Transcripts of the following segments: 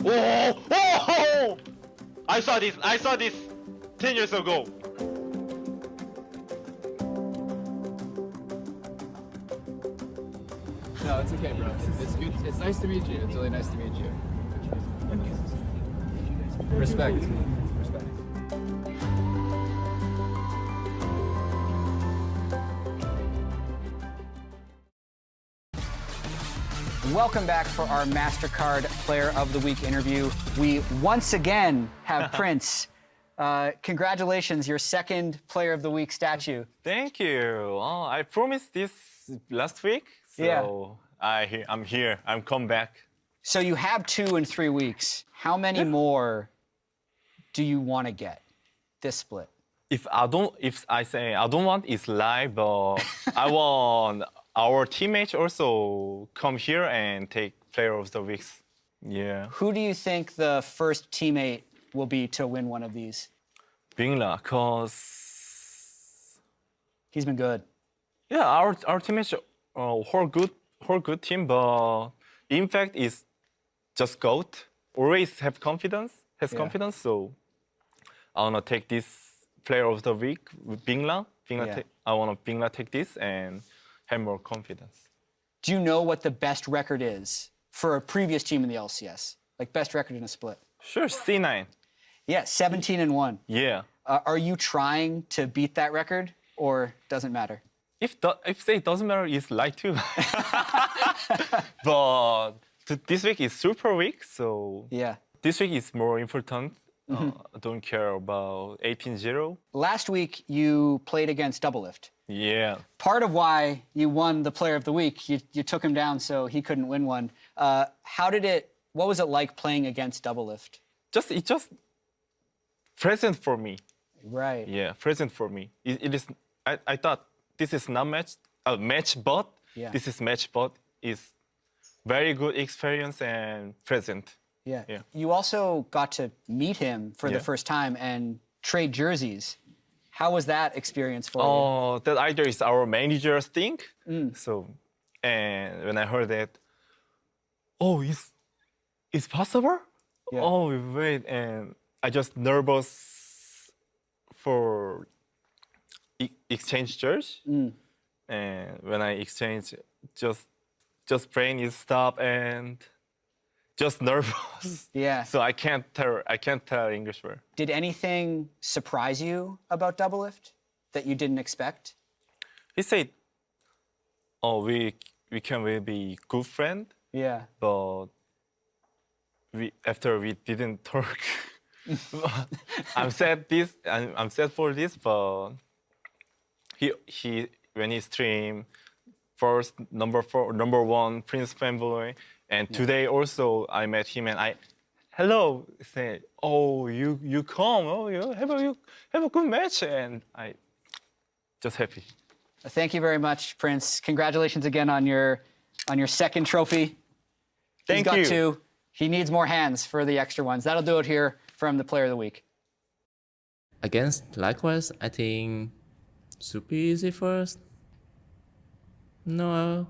Oh! Oh! I saw this 10 years ago. No, it's okay, bro. It's good. It's nice to meet you. It's really nice to meet you. Respect. Respect. Welcome back for our MasterCard Player of the Week interview. We once again have Prince. Congratulations, your second Player of the Week statue. Thank you. Oh, I promised this last week, so Yeah. I'm here. I'm come back. So you have 2 in 3 weeks. How many more do you want to get this split? If I say I don't want it's live, but I want our teammates also come here and take Player of the Week. Yeah. Who do you think the first teammate will be to win one of these? VicLa, cause He's been good. yeah, our teammates whole good team, but in fact is just GOAT. Always have confidence, confidence. So I wanna take this Player of the Week with VicLa. I wanna VicLa take this and have more confidence. Do you know what the best record is for a previous team in the LCS? Like best record in a split? Sure, C9. Yeah, 17-1. Yeah. Are you trying to beat that record, or doesn't matter? If say it doesn't matter, it's like too. But this week is super week, so Yeah. this week is more important. I don't care about 18-0. Last week, you played against double-elimination. Yeah. Part of why you won the Player of the Week, you took him down so he couldn't win one. What was it like playing against double-elimination? It's just present for me. Right. Yeah, present for me. It is. I thought this is not match, but this is match, but is very good experience and present. Yeah. Yeah. You also got to meet him for the first time and trade jerseys. How was that experience for you? Oh, that idea is our manager's thing. So, and when I heard that, oh, it's possible? Yeah. Oh, wait, and I just nervous for exchange jersey. And when I exchange, just brain is stop and just nervous. Yeah. So I can't tell English word. Did anything surprise you about double-elimination that you didn't expect? He said, "Oh, we can really be good friend." Yeah. But after we didn't talk, I'm sad for this. But he when he stream first number 1 Prince fanboy, and today also I met him and hello, say, oh you come, oh you have a good match, and I just happy. Thank you very much, Prince. Congratulations again on your second trophy. Thank He's you. got 2. He needs more hands for the extra ones. That'll do it here from the Player of the Week. Against FlyQuest, I think super easy first. No.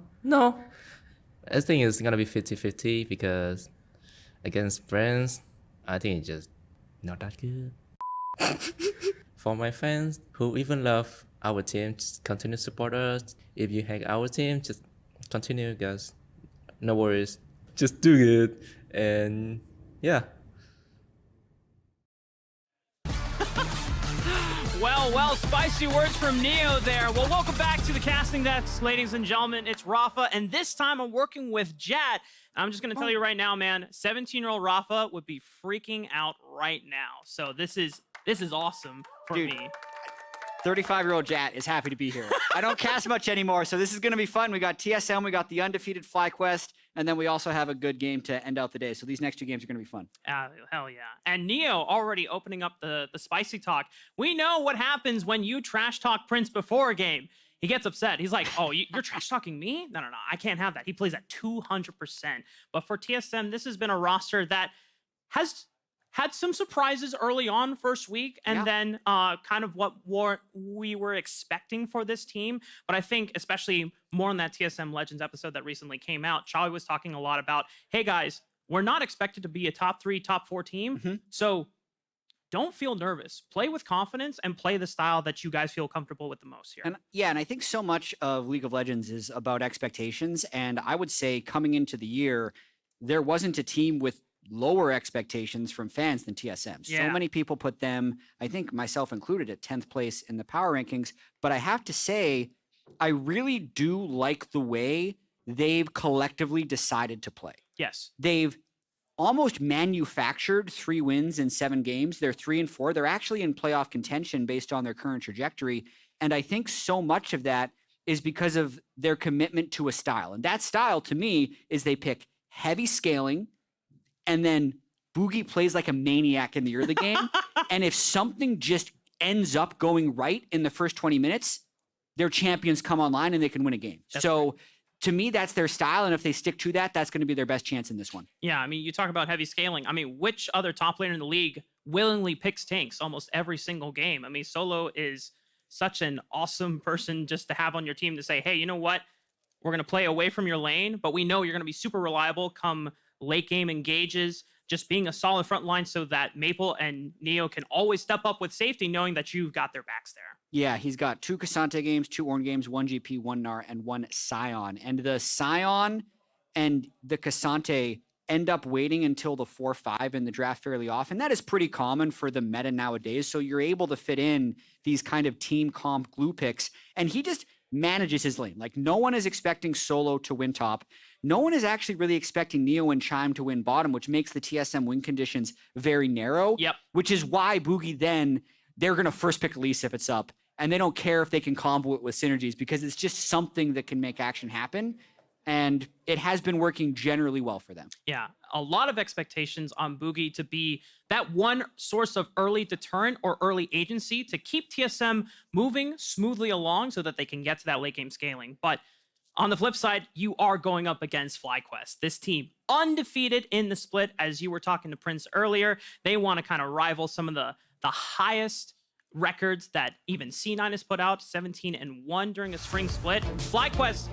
I think it's gonna be 50-50 because against friends, I think it's just not that good. For my fans who even love our team, just continue to support us. If you hate our team, just continue, guys. No worries. Just do it. And yeah. Well, spicy words from Neo there. Well, welcome back to the casting desk, ladies and gentlemen. It's Raafaa, and this time I'm working with Jatt. I'm just going to tell you right now, man, 17-year-old Raafaa would be freaking out right now. So this is awesome for me. 35-year-old Jatt is happy to be here. I don't cast much anymore, so this is going to be fun. We got TSM, we got the undefeated FlyQuest, and then we also have a good game to end out the day. So these next 2 games are going to be fun. Hell yeah. And Neo already opening up the spicy talk. We know what happens when you trash talk Prince before a game. He gets upset. He's like, oh, you're trash talking me? No, I can't have that. He plays at 200%. But for TSM, this has been a roster that has had some surprises early on first week, and then kind of what we were expecting for this team. But I think especially more on that TSM Legends episode that recently came out, Charlie was talking a lot about, hey guys, we're not expected to be a top 3, top 4 team. So don't feel nervous. Play with confidence and play the style that you guys feel comfortable with the most here. And yeah, and I think so much of League of Legends is about expectations. And I would say coming into the year, there wasn't a team with lower expectations from fans than TSM. So many people put them, I think myself included, at 10th place in the power rankings. But I have to say, I really do like the way they've collectively decided to play. Yes. They've almost manufactured 3 wins in 7 games. They're 3-4. They're actually in playoff contention based on their current trajectory. And I think so much of that is because of their commitment to a style. And that style, to me, is they pick heavy scaling, and then Bugi plays like a maniac in the early game. And if something just ends up going right in the first 20 minutes, their champions come online and they can win a game. To me, that's their style, and if they stick to that, that's going to be their best chance in this one. Yeah, I mean, you talk about heavy scaling. I mean, which other top laner in the league willingly picks tanks almost every single game? I mean, Solo is such an awesome person just to have on your team to say, hey, you know what? We're going to play away from your lane, but we know you're going to be super reliable come late game engages, just being a solid front line so that Maple and Neo can always step up with safety, knowing that you've got their backs there. Yeah, he's got 2 Cassante games, 2 Ornn games, 1 GP, 1 Gnar, and 1 Sion. And the Sion and the Cassante end up waiting until the 4-5 in the draft fairly often. That is pretty common for the meta nowadays. So you're able to fit in these kind of team comp glue picks. And he just manages his lane. Like, no one is expecting Solo to win top. No one is actually really expecting Neo and Chime to win bottom, which makes the TSM win conditions very narrow. Yep. Which is why Bugi then, they're going to first pick Elise if it's up. And they don't care if they can combo it with synergies because it's just something that can make action happen. And it has been working generally well for them. Yeah, a lot of expectations on Bugi to be that one source of early deterrent or early agency to keep TSM moving smoothly along so that they can get to that late game scaling. But on the flip side, you are going up against FlyQuest. This team, undefeated in the split, as you were talking to Prince earlier. They want to kind of rival some of the highest records that even C9 has put out, 17-1 during a spring split. FlyQuest,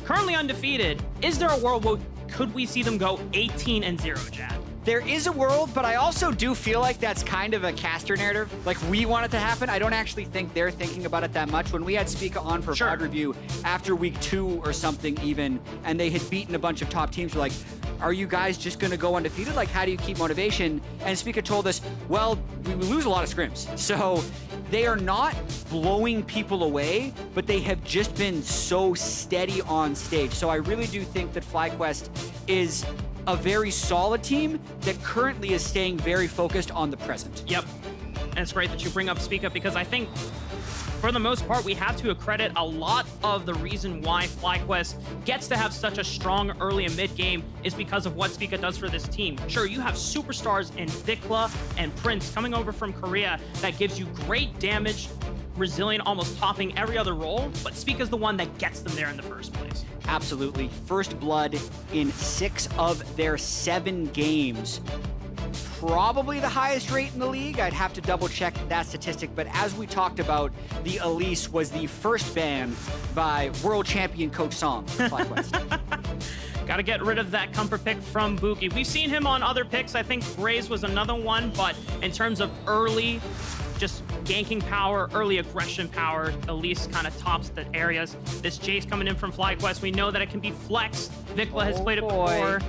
currently undefeated. Is there a world where could we see them go 18-0, Jatt? There is a world, but I also do feel like that's kind of a caster narrative. Like, we want it to happen. I don't actually think they're thinking about it that much. When we had Spica on for VoD review after week 2 or something even, and they had beaten a bunch of top teams, we're like, are you guys just going to go undefeated? Like, how do you keep motivation? And Spica told us, well, we lose a lot of scrims. So they are not blowing people away, but they have just been so steady on stage. So I really do think that FlyQuest is a very solid team that currently is staying very focused on the present. Yep. And it's great that you bring up Spica because I think for the most part, we have to accredit a lot of the reason why FlyQuest gets to have such a strong early and mid game is because of what Spica does for this team. Sure, you have superstars in VicLa and Prince coming over from Korea that gives you great damage, resilient, almost topping every other role, but Spica's the one that gets them there in the first place. Absolutely. First blood in 6 of their 7 games. Probably the highest rate in the league. I'd have to double check that statistic, but as we talked about, the Elise was the first ban by world champion Coach Song for FlyQuest. Got to get rid of that comfort pick from Bugi. We've seen him on other picks. I think Graze was another one, but in terms of early just ganking power, early aggression power, Elise kind of tops the areas. This Jayce coming in from FlyQuest, we know that it can be flexed. VicLa has played it before.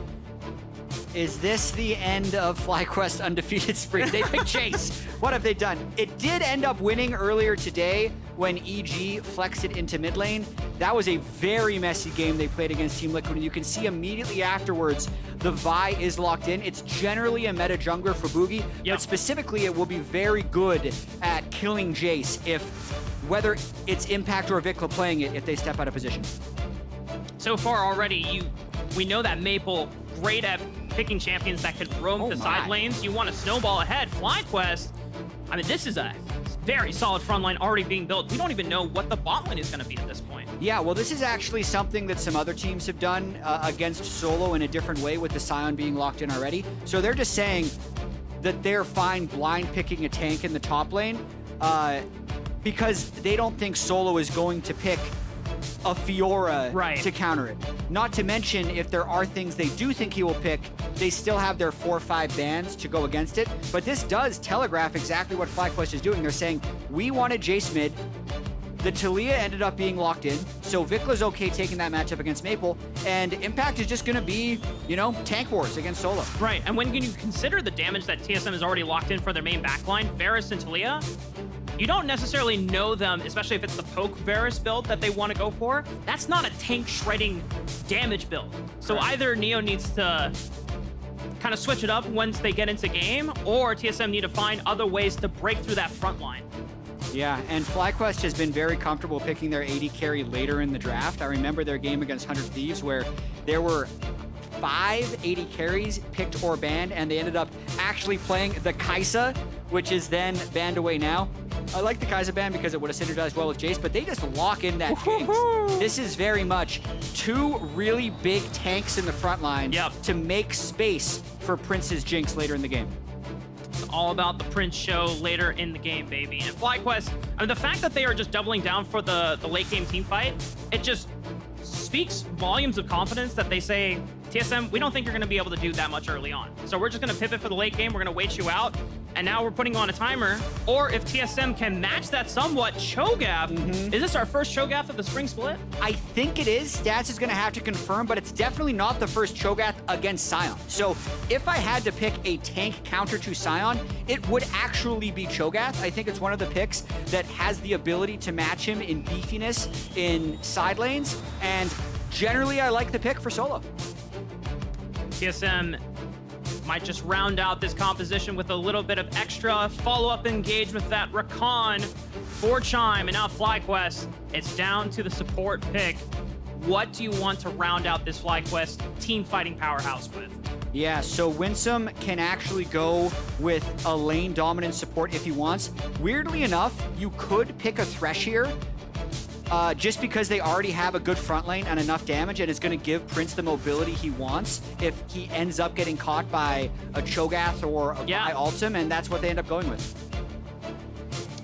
Is this the end of FlyQuest undefeated spree? They picked Jayce. What have they done? It did end up winning earlier today when EG flexed it into mid lane. That was a very messy game they played against Team Liquid, and you can see immediately afterwards the Vi is locked in. It's generally a meta jungler for Bugi, but specifically it will be very good at killing Jayce if, whether it's Impact or VicLa playing it, if they step out of position. So far already, we know that Maple, great at picking champions that could roam the side lanes. You want to snowball ahead. FlyQuest, I mean, this is a very solid front line already being built. We don't even know what the bot lane is going to be at this point. Yeah, well, this is actually something that some other teams have done against Solo in a different way with the Sion being locked in already. So they're just saying that they're fine blind picking a tank in the top lane because they don't think Solo is going to pick a Fiora Right. to counter it. Not to mention, if there are things they do think he will pick, they still have their 4 or 5 bans to go against it. But this does telegraph exactly what FlyQuest is doing. They're saying, we wanted Jayce mid. The Taliyah ended up being locked in, so VicLa's okay taking that matchup against Maple, and Impact is just going to be, you know, tank wars against solo. Right, and when you consider the damage that TSM is already locked in for their main backline, Varus and Taliyah, you don't necessarily know them, especially if it's the poke Varus build that they want to go for. That's not a tank shredding damage build. So either Neo needs to kind of switch it up once they get into game, or TSM need to find other ways to break through that front line. Yeah, and FlyQuest has been very comfortable picking their AD carry later in the draft. I remember their game against 100 Thieves where there were 5 AD carries picked or banned, and they ended up actually playing the Kaisa, which is then banned away now. I like the Kaisa ban because it would have synergized well with Jayce, but they just lock in that Jinx. This is very much 2 really big tanks in the front line to make space for Prince's Jinx later in the game. It's all about the Prince show later in the game, baby. And FlyQuest, I mean, the fact that they are just doubling down for the late game team fight, it just speaks volumes of confidence that they say, TSM, we don't think you're going to be able to do that much early on. So we're just going to pivot for the late game. We're going to wait you out. And now we're putting on a timer. Or if TSM can match that somewhat, Cho'Gath. Is this our first Cho'Gath of the Spring Split? I think it is. Stats is going to have to confirm, but it's definitely not the first Cho'Gath against Sion. So if I had to pick a tank counter to Sion, it would actually be Cho'Gath. I think it's one of the picks that has the ability to match him in beefiness in side lanes. And generally, I like the pick for solo. TSM might just round out this composition with a little bit of extra follow-up engage with that Rakan for Chime. And now FlyQuest, it's down to the support pick. What do you want to round out this FlyQuest team fighting powerhouse with? Yeah, so Winsome can actually go with a lane dominant support if he wants. Weirdly enough, you could pick a Thresh here, just because they already have a good front lane and enough damage, and it's going to give Prince the mobility he wants if he ends up getting caught by a Cho'Gath or a Vi ultim, and that's what they end up going with.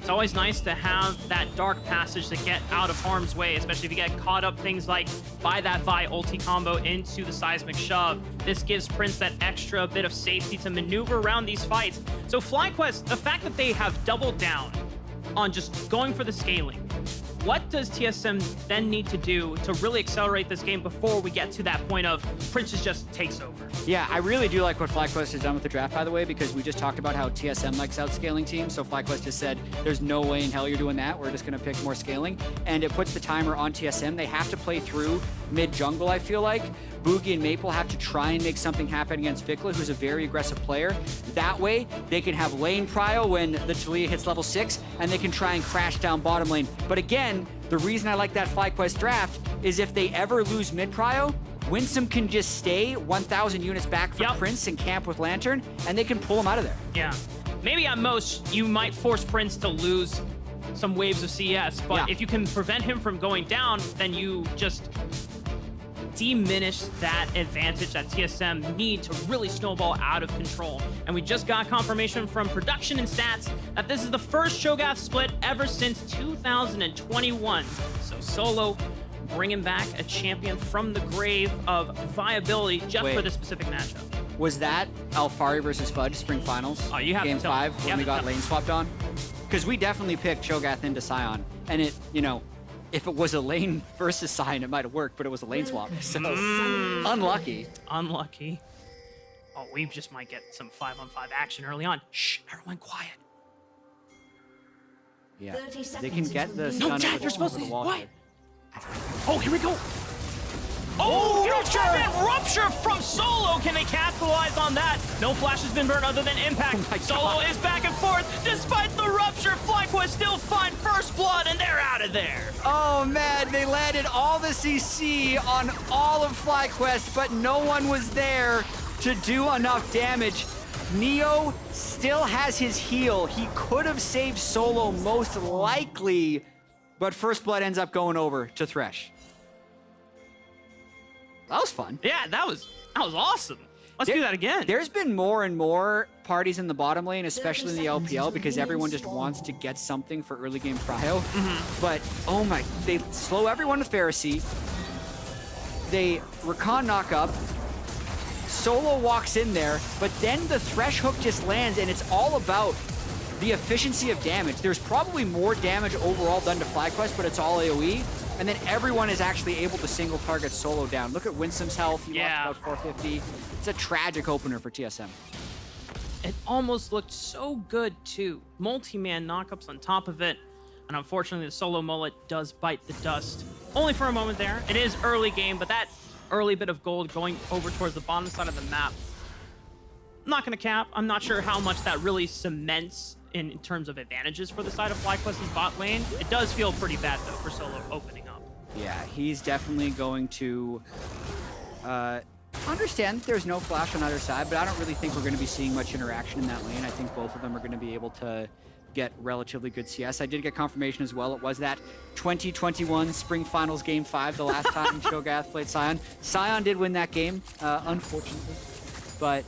It's always nice to have that dark passage to get out of harm's way, especially if you get caught up things like by that Vi ulti combo into the seismic shove. This gives Prince that extra bit of safety to maneuver around these fights. So FlyQuest, the fact that they have doubled down on just going for the scaling, what does TSM then need to do to really accelerate this game before we get to that point of Prince just takes over? Yeah, I really do like what FlyQuest has done with the draft, by the way, because we just talked about how TSM likes outscaling teams. So FlyQuest just said, there's no way in hell you're doing that. We're just going to pick more scaling. And it puts the timer on TSM. They have to play through mid-jungle, I feel like. Bugi and Maple have to try and make something happen against VicLa, who's a very aggressive player. That way, they can have lane prio when the Taliyah hits level 6, and they can try and crash down bottom lane. But again, the reason I like that FlyQuest draft is if they ever lose mid prio, Winsome can just stay 1,000 units back from Prince and camp with Lantern, and they can pull him out of there. Yeah. Maybe at most, you might force Prince to lose some waves of CS, but if you can prevent him from going down, then you just diminish that advantage that TSM need to really snowball out of control. And we just got confirmation from production and stats that this is the first Cho'Gath split ever since 2021. So Solo bringing back a champion from the grave of viability just for this specific matchup. Was that Alfari versus Fudge Spring Finals? Oh, you have Game to tell 5 when we got lane swapped on? Because we definitely picked Cho'Gath into Sion, and it, you know, if it was a lane versus Sion, it might have worked, but it was a lane swap. So unlucky. Unlucky. Oh, we just might get some 5-on-5 action early on. Shh, everyone quiet. Yeah, they can get the stun Jatt, you're supposed to. wall. What? Oh, here we go. Oh, rupture from Solo. Can they capitalize on that? No flash has been burned other than impact. Solo is back and forth. Despite the rupture, FlyQuest still find first blood, and they're out of there. Oh man, they landed all the CC on all of FlyQuest, but no one was there to do enough damage. Neo still has his heal. He could have saved Solo most likely, but first blood ends up going over to Thresh. That was fun. Yeah, that was awesome. Let's do that again. There's been more and more parties in the bottom lane, especially in the LPL, because everyone just wants to get something for early game prio. But, oh my, they slow everyone with Pharisee. They Rakan knock up. Solo walks in there, but then the Thresh hook just lands, and it's all about the efficiency of damage. There's probably more damage overall done to FlyQuest, but it's all AoE. And then everyone is actually able to single target Solo down. Look at Winsome's health. He lost about 450. It's a tragic opener for TSM. It almost looked so good, too. Multi-man knockups on top of it. And unfortunately, the Solo mullet does bite the dust. Only for a moment there. It is early game, but that early bit of gold going over towards the bottom side of the map. I'm not going to cap. I'm not sure how much that really cements in terms of advantages for the side of FlyQuest's bot lane. It does feel pretty bad, though, for Solo opening up. Yeah, he's definitely going to understand that there's no flash on either side, but I don't really think we're going to be seeing much interaction in that lane. I think both of them are going to be able to get relatively good CS. I did get confirmation as well. It was that 2021 Spring Finals Game 5, the last time Cho'Gath played Sion. Sion did win that game, unfortunately, but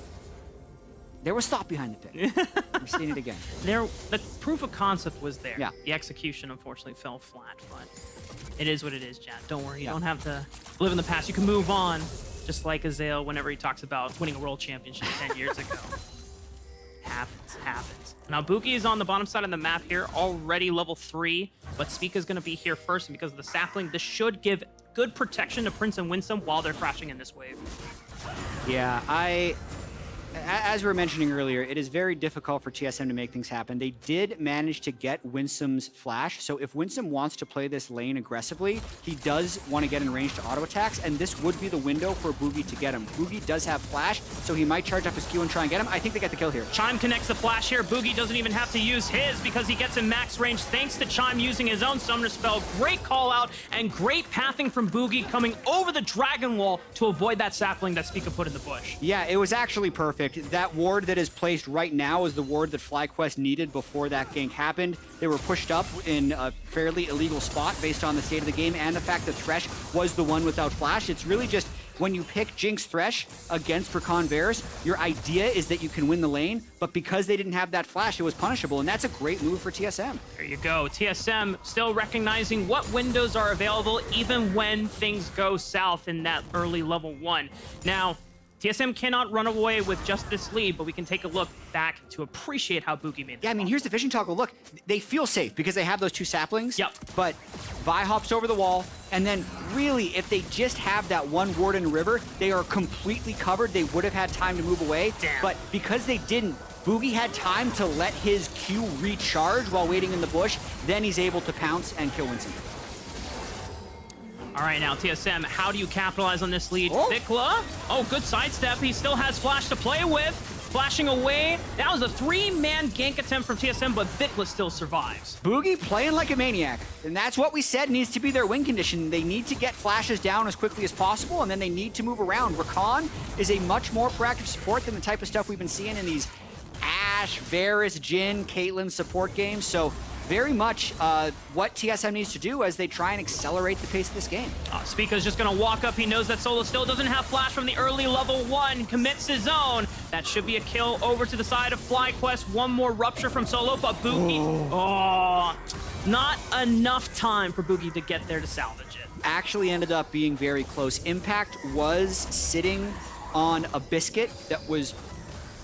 there was thought behind the pick. We're seeing it again. The proof of concept was there. Yeah. The execution, unfortunately, fell flat, but it is what it is, Jatt. Don't worry. You don't have to live in the past. You can move on, just like Azale whenever he talks about winning a world championship 10 years ago. Happens. Now, Bugi is on the bottom side of the map here, already level 3, but Spica is going to be here first, and because of the sapling, this should give good protection to Prince and Winsome while they're crashing in this wave. Yeah, as we were mentioning earlier, it is very difficult for TSM to make things happen. They did manage to get Winsome's flash, so if Winsome wants to play this lane aggressively, he does want to get in range to auto attacks, and this would be the window for Bugi to get him. Bugi does have flash, so he might charge up his Q and try and get him. I think they get the kill here. Chime connects the flash here. Bugi doesn't even have to use his because he gets in max range thanks to Chime using his own summoner spell. Great call out and great pathing from Bugi coming over the dragon wall to avoid that sapling that Spica put in the bush. Yeah, it was actually perfect. That ward that is placed right now is the ward that FlyQuest needed before that gank happened. They were pushed up in a fairly illegal spot based on the state of the game and the fact that Thresh was the one without flash. It's really just when you pick Jinx Thresh against Rakan Varus, your idea is that you can win the lane, but because they didn't have that flash, it was punishable, and that's a great move for TSM. There you go. TSM still recognizing what windows are available even when things go south in that early level 1. Now, TSM cannot run away with just this lead, but we can take a look back to appreciate how Bugi made this. Yeah, I mean, here's the fishing toggle. Look, they feel safe because they have those 2 saplings. Yep. But Vi hops over the wall, and then really, if they just have that one ward in the river, they are completely covered. They would have had time to move away. Damn. But because they didn't, Bugi had time to let his Q recharge while waiting in the bush. Then he's able to pounce and kill Winsome. All right, now, TSM, how do you capitalize on this lead? Oh. VicLa, oh, good sidestep. He still has flash to play with. Flashing away. That was a 3-man gank attempt from TSM, but VicLa still survives. Bugi playing like a maniac, and that's what we said needs to be their win condition. They need to get flashes down as quickly as possible, and then they need to move around. Rakan is a much more proactive support than the type of stuff we've been seeing in these Ashe, Varus, Jhin, Caitlyn support games, so very much what TSM needs to do as they try and accelerate the pace of this game. Spica's just gonna walk up. He knows that Solo still doesn't have flash from the early level 1. Commits his own. That should be a kill over to the side of FlyQuest. One more rupture from Solo, but Bugi, not enough time for Bugi to get there to salvage it. Actually ended up being very close. Impact was sitting on a biscuit that was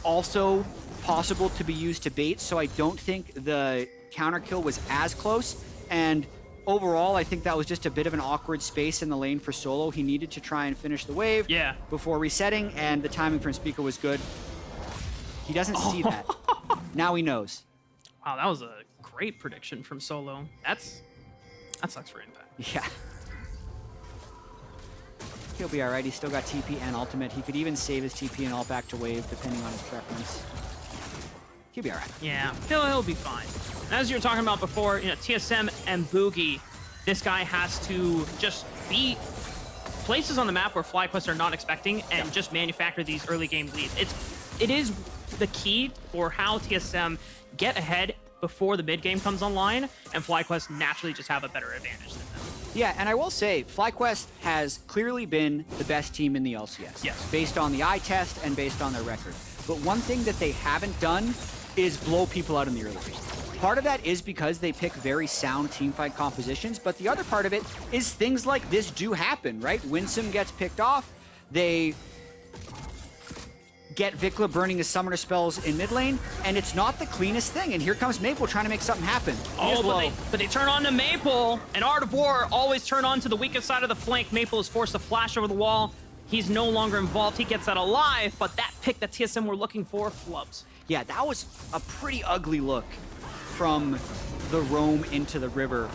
also possible to be used to bait, so I don't think the counter kill was as close, and overall I think that was just a bit of an awkward space in the lane for Solo. He needed to try and finish the wave before resetting, and the timing from Spica was good. He doesn't see that. Now he knows. Wow, that was a great prediction from Solo. That sucks for Impact. Yeah. He'll be alright. He's still got TP and ultimate. He could even save his TP and ult back to wave depending on his preference. He'll be all right. Yeah, he'll be fine. As you were talking about before, you know, TSM and Bugi, this guy has to just be places on the map where FlyQuest are not expecting and just manufacture these early game leads. It is the key for how TSM get ahead before the mid game comes online, and FlyQuest naturally just have a better advantage than them. Yeah, and I will say, FlyQuest has clearly been the best team in the LCS. Yes. Based on the eye test and based on their record. But one thing that they haven't done is blow people out in the early game. Part of that is because they pick very sound teamfight compositions, but the other part of it is things like this do happen, right? Winsome gets picked off, they get VicLa burning his summoner spells in mid lane, and it's not the cleanest thing. And here comes Maple trying to make something happen. He is Oh, low. but they turn on to Maple. And Art of War always turn on to the weakest side of the flank. Maple is forced to flash over the wall. He's no longer involved. He gets out alive, but that pick that TSM were looking for flubs. Yeah, that was a pretty ugly look from the roam into the river.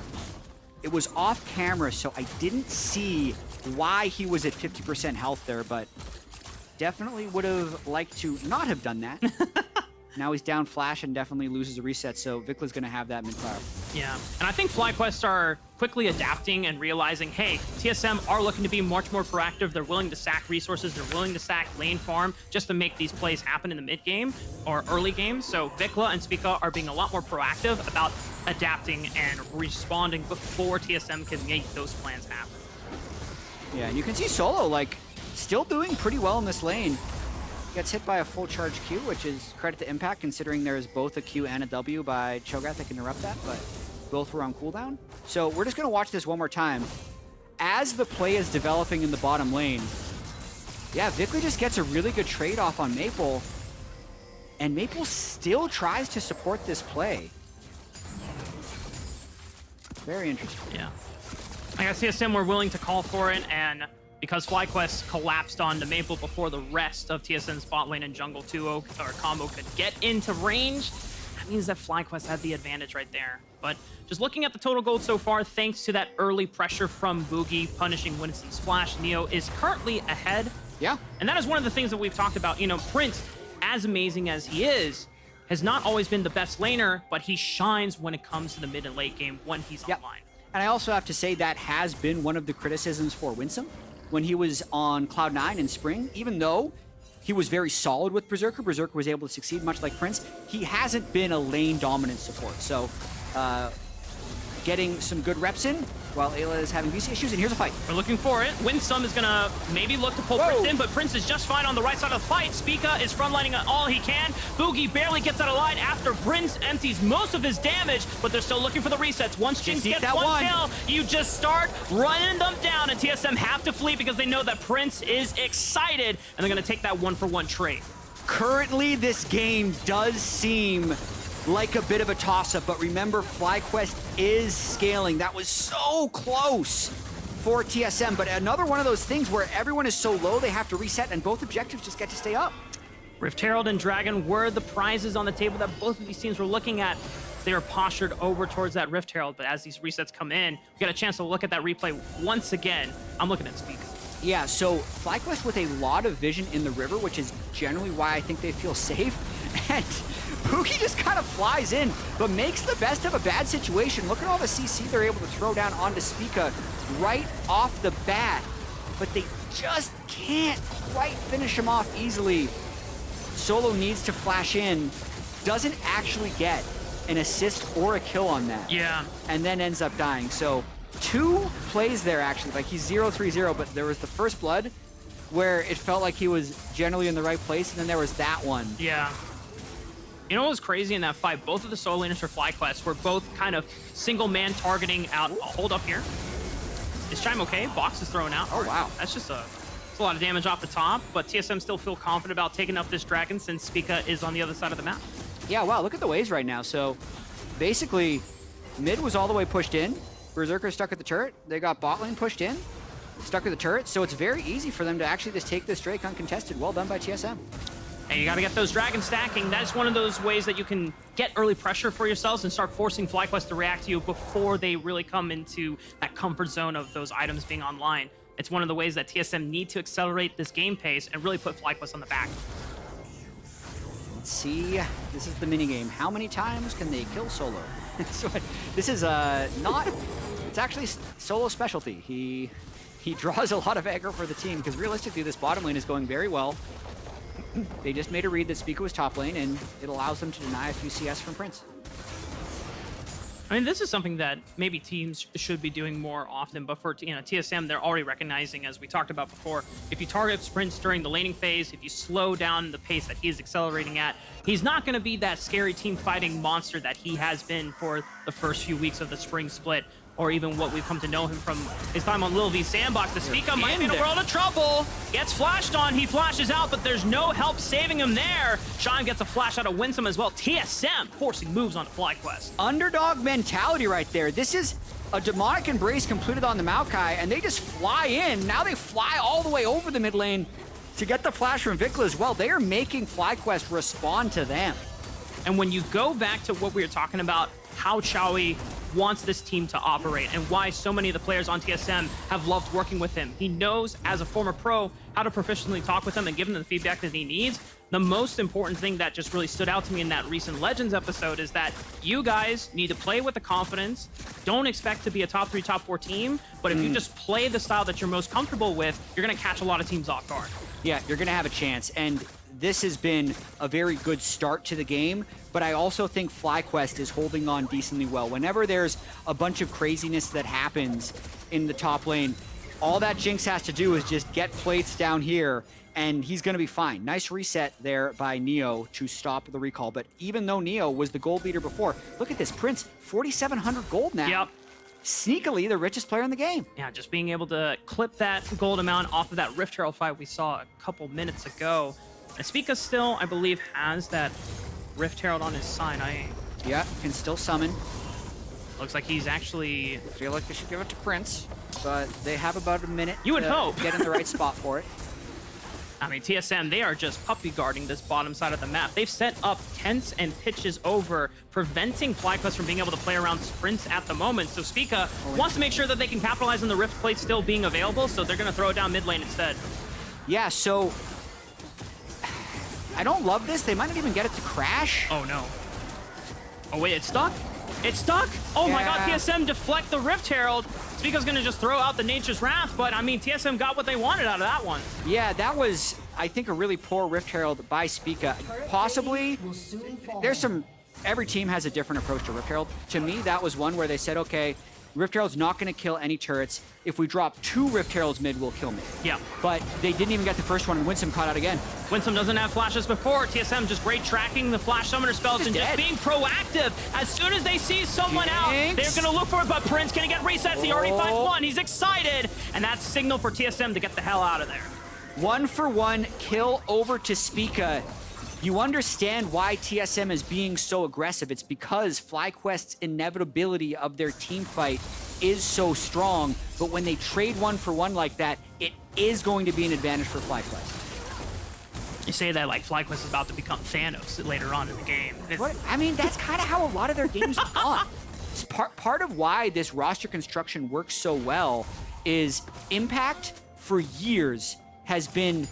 It was off camera, so I didn't see why he was at 50% health there, but definitely would have liked to not have done that. Now he's down flash and definitely loses a reset, so VicLa's going to have that mid-fire. Yeah, and I think FlyQuest are quickly adapting and realizing, hey, TSM are looking to be much more proactive. They're willing to sack resources. They're willing to sack lane farm just to make these plays happen in the mid game or early game. So VicLa and Spica are being a lot more proactive about adapting and responding before TSM can make those plans happen. Yeah, and you can see Solo, like, still doing pretty well in this lane. Gets hit by a full charge Q, which is credit to Impact, considering there's both a Q and a W by Cho'Gath that can interrupt that, but both were on cooldown. So we're just going to watch this one more time. As the play is developing in the bottom lane, yeah, VicLa just gets a really good trade-off on Maple, and Maple still tries to support this play. Very interesting. Yeah. I guess TSM were willing to call for it, and because FlyQuest collapsed onto Maple before the rest of TSM's bot lane and jungle 2 or combo could get into range, that means that FlyQuest had the advantage right there. But just looking at the total gold so far, thanks to that early pressure from Bugi punishing Winsome's flash, Neo is currently ahead. Yeah. And that is one of the things that we've talked about. You know, Prince, as amazing as he is, has not always been the best laner, but he shines when it comes to the mid and late game when he's online. And I also have to say that has been one of the criticisms for Winsome. When he was on Cloud9 in Spring, even though he was very solid with Berserker, Berserker was able to succeed much like Prince, he hasn't been a lane dominant support. So getting some good reps in while Ayla is having VC issues, and here's a fight. We're looking for it. Winsome is gonna maybe look to pull Prince in, but Prince is just fine on the right side of the fight. Spica is frontlining all he can. Bugi barely gets out of line after Prince empties most of his damage, but they're still looking for the resets. Once Jinx gets one kill, you just start running them down, and TSM have to flee because they know that Prince is excited, and they're gonna take that one-for-one trade. Currently, this game does seem like a bit of a toss-up, but remember, FlyQuest is scaling. That was so close for TSM, but another one of those things where everyone is so low, they have to reset, and both objectives just get to stay up. Rift Herald and Dragon were the prizes on the table that both of these teams were looking at. They were postured over towards that Rift Herald, but as these resets come in, we get a chance to look at that replay once again. I'm looking at Spica. Yeah, so FlyQuest with a lot of vision in the river, which is generally why I think they feel safe, and Bugi just kind of flies in, but makes the best of a bad situation. Look at all the CC they're able to throw down onto Spica right off the bat, but they just can't quite finish him off easily. Solo needs to flash in, doesn't actually get an assist or a kill on that. Yeah. And then ends up dying. So 2 plays there, actually. Like, he's 0-3-0, but there was the first blood where it felt like he was generally in the right place, and then there was that one. Yeah. You know what was crazy in that fight? Both of the solo laners for FlyQuest were both kind of single man targeting out. I'll hold up here. Is Chime okay? Box is thrown out. Oh, wow. That's just it's a lot of damage off the top, but TSM still feel confident about taking up this dragon since Spica is on the other side of the map. Yeah, wow, look at the waves right now. So basically, mid was all the way pushed in. Berserker stuck at the turret. They got bot lane pushed in, stuck at the turret. So it's very easy for them to actually just take this Drake uncontested. Well done by TSM. And you got to get those dragons stacking. That's one of those ways that you can get early pressure for yourselves and start forcing FlyQuest to react to you before they really come into that comfort zone of those items being online. It's one of the ways that TSM need to accelerate this game pace and really put FlyQuest on the back. Let's see. This is the minigame. How many times can they kill Solo? So this is not... It's actually Solo's specialty. He draws a lot of aggro for the team because realistically this bottom lane is going very well. They just made a read that Spica was top lane, and it allows them to deny a few CS from Prince. I mean, this is something that maybe teams should be doing more often, but for TSM, they're already recognizing, as we talked about before, if you target Sprints during the laning phase, if you slow down the pace that he is accelerating at, he's not going to be that scary team fighting monster that he has been for the first few weeks of the Spring Split, or even what we've come to know him from his time on Lil V's Sandbox. The Spica might be in a world of trouble. Gets flashed on, he flashes out, but there's no help saving him there. Chime gets a flash out of Winsome as well. TSM forcing moves onto FlyQuest. Underdog mentality right there. This is a demonic embrace completed on the Maokai, and they just fly in. Now they fly all the way over the mid lane to get the flash from VicLa as well. They are making FlyQuest respond to them. And when you go back to what we were talking about, how Cho'Gath wants this team to operate and why so many of the players on TSM have loved working with him. He knows, as a former pro, how to proficiently talk with them and give him the feedback that he needs. The most important thing that just really stood out to me in that recent Legends episode is that you guys need to play with the confidence. Don't expect to be a top 3, top 4 team, but if you just play the style that you're most comfortable with, you're going to catch a lot of teams off guard. Yeah, you're going to have a chance. And this has been a very good start to the game, but I also think FlyQuest is holding on decently well. Whenever there's a bunch of craziness that happens in the top lane, all that Jinx has to do is just get plates down here, and he's going to be fine. Nice reset there by Neo to stop the recall, but even though Neo was the gold leader before, look at this, Prince, 4,700 gold now. Yep. Sneakily the richest player in the game. Yeah, just being able to clip that gold amount off of that Rift Herald fight we saw a couple minutes ago. And Spica still, I believe, has that Rift Herald on his side. Yeah, can still summon. Looks like he's actually... I feel like they should give it to Prince, but they have about a minute You would to hope. get in the right spot for it. I mean, TSM, they are just puppy guarding this bottom side of the map. They've set up tents and pitches over, preventing FlyQuest from being able to play around Sprints at the moment. So Spica wants to make sure that they can capitalize on the Rift plate still being available, so they're going to throw it down mid lane instead. Yeah, so... I don't love this. They might not even get it to crash. Oh, no. Oh, wait, it's stuck? It's stuck? Oh, my God, Yeah. TSM deflect the Rift Herald. Spica's going to just throw out the Nature's Wrath, but, I mean, TSM got what they wanted out of that one. Yeah, that was, I think, a really poor Rift Herald by Spica. Possibly, there's some... Every team has a different approach to Rift Herald. To me, that was one where they said, okay, Rift Herald's not going to kill any turrets. If we drop 2 Rift Heralds mid, we'll kill mid. Yeah. But they didn't even get the first one, and Winsome caught out again. Winsome doesn't have flashes before. TSM just great tracking the flash summoner spells and just dead. being proactive. As soon as they see someone out, they're Jinx. going to look for it, but Prince can get resets. He already finds one. He's excited. And that's signal for TSM to get the hell out of there. 1-for-1 kill over to Spica. You understand why TSM is being so aggressive. It's because FlyQuest's inevitability of their team fight is so strong, but when they trade 1-for-1 like that, it is going to be an advantage for FlyQuest. You say that like FlyQuest is about to become Thanos later on in the game. I mean, that's kind of how a lot of their games have gone. It's part of why this roster construction works so well is Impact, for years, has been